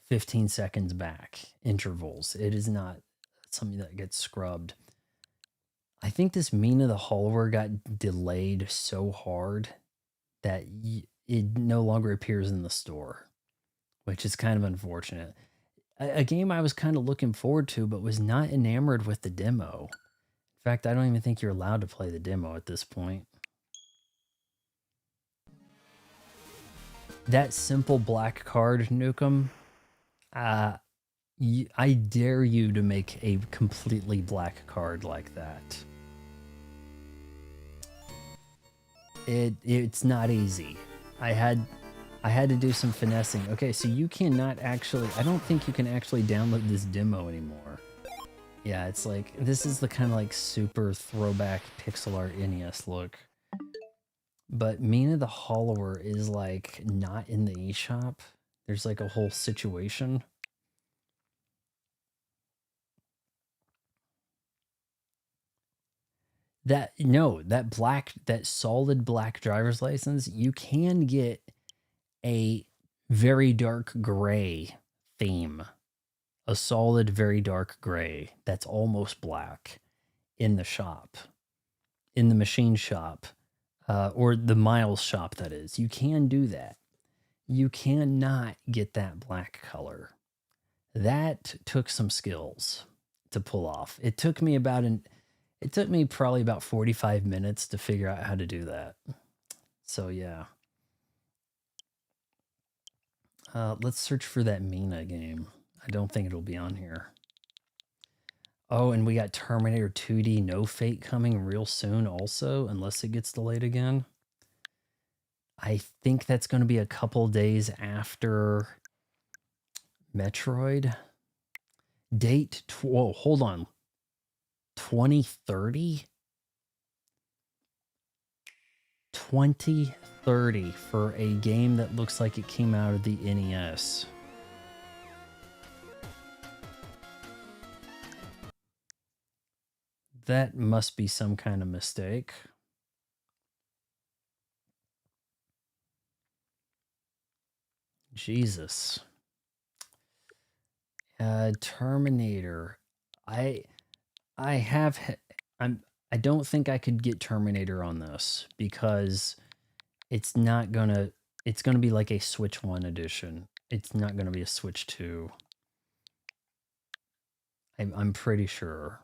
15 seconds back intervals. It is not something that gets scrubbed. I think this Mina the Hollower got delayed so hard that it no longer appears in the store, which is kind of unfortunate. A game I was kind of looking forward to, but was not enamored with the demo. In fact, I don't even think you're allowed to play the demo at this point. That simple black card, Nukem, I dare you to make a completely black card like that. It's not easy. I had I had to do some finessing. Okay, so you cannot actually, I don't think you can actually download this demo anymore. Yeah, it's like, this is the kind of like super throwback pixel art NES look. But Mina the Hollower is like not in the eShop. There's like a whole situation. That solid black driver's license, you can get a very dark gray theme. A solid, very dark gray that's almost black in the shop, in the machine shop, or the Miles shop, that is. You can do that. You cannot get that black color. That took some skills to pull off. It took me probably about 45 minutes to figure out how to do that. So yeah. Let's search for that Mina game. I don't think it'll be on here. Oh, and we got Terminator 2D No Fate coming real soon also, unless it gets delayed again. I think that's going to be a couple days after Metroid. Date, whoa, hold on. 2030? 2030 for a game that looks like it came out of the NES. That must be some kind of mistake. Jesus. Terminator. I don't think I could get Terminator on this because it's gonna be like a Switch 1 edition. It's not gonna be a Switch 2. I'm pretty sure.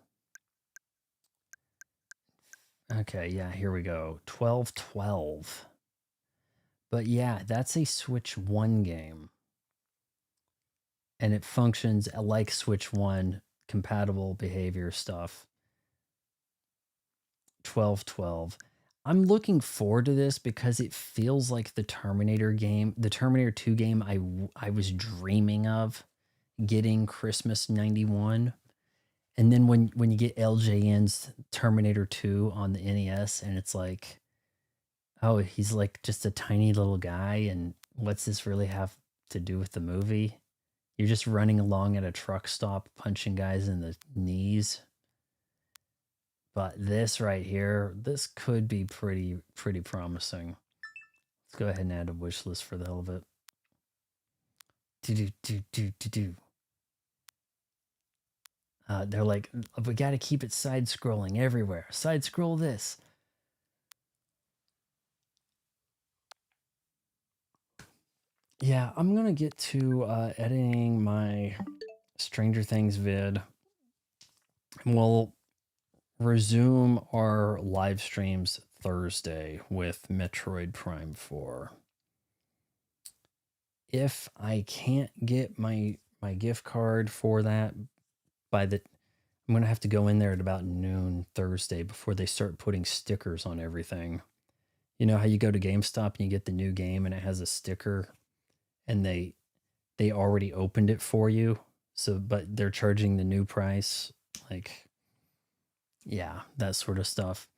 Okay, yeah, here we go. 1212. But yeah, that's a Switch 1 game. And it functions like Switch 1, compatible behavior stuff. 1212. I'm looking forward to this because it feels like the Terminator game, the Terminator 2 game I was dreaming of getting Christmas 91. And then when you get LJN's Terminator 2 on the NES and it's like, oh, he's like just a tiny little guy and what's this really have to do with the movie? You're just running along at a truck stop punching guys in the knees. But this right here, this could be pretty promising. Let's go ahead and add a wish list for the hell of it. They're like, we got to keep it side scrolling everywhere. Side scroll this. Yeah, I'm gonna get to editing my Stranger Things vid. And we'll resume our live streams Thursday with Metroid Prime 4. If I can't get my gift card for that I'm going to have to go in there at about noon Thursday before they start putting stickers on everything. You know how you go to GameStop and you get the new game and it has a sticker and they already opened it for you. So, but they're charging the new price. Like, yeah, that sort of stuff.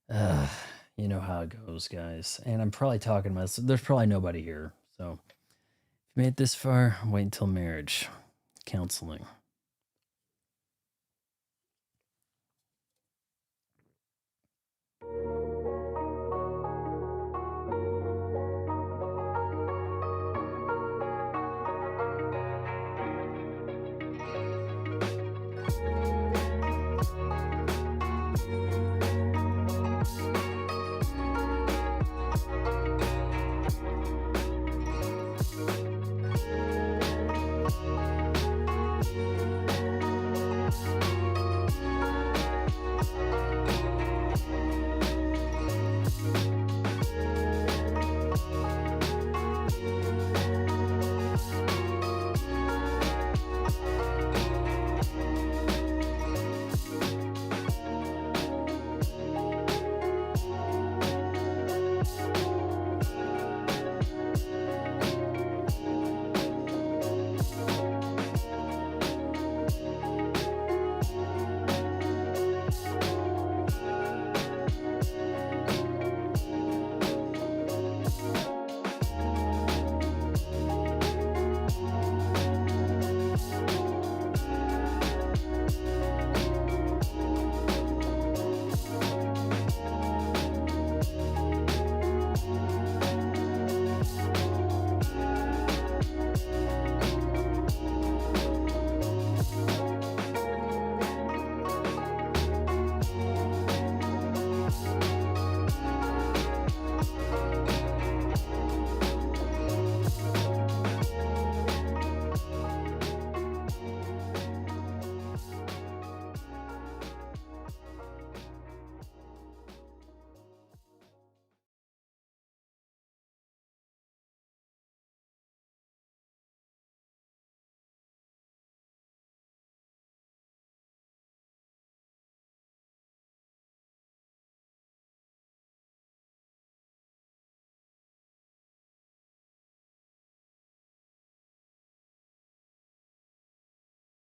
You know how it goes, guys. And I'm probably talking about, so there's probably nobody here. So if you made it this far, wait until marriage counseling.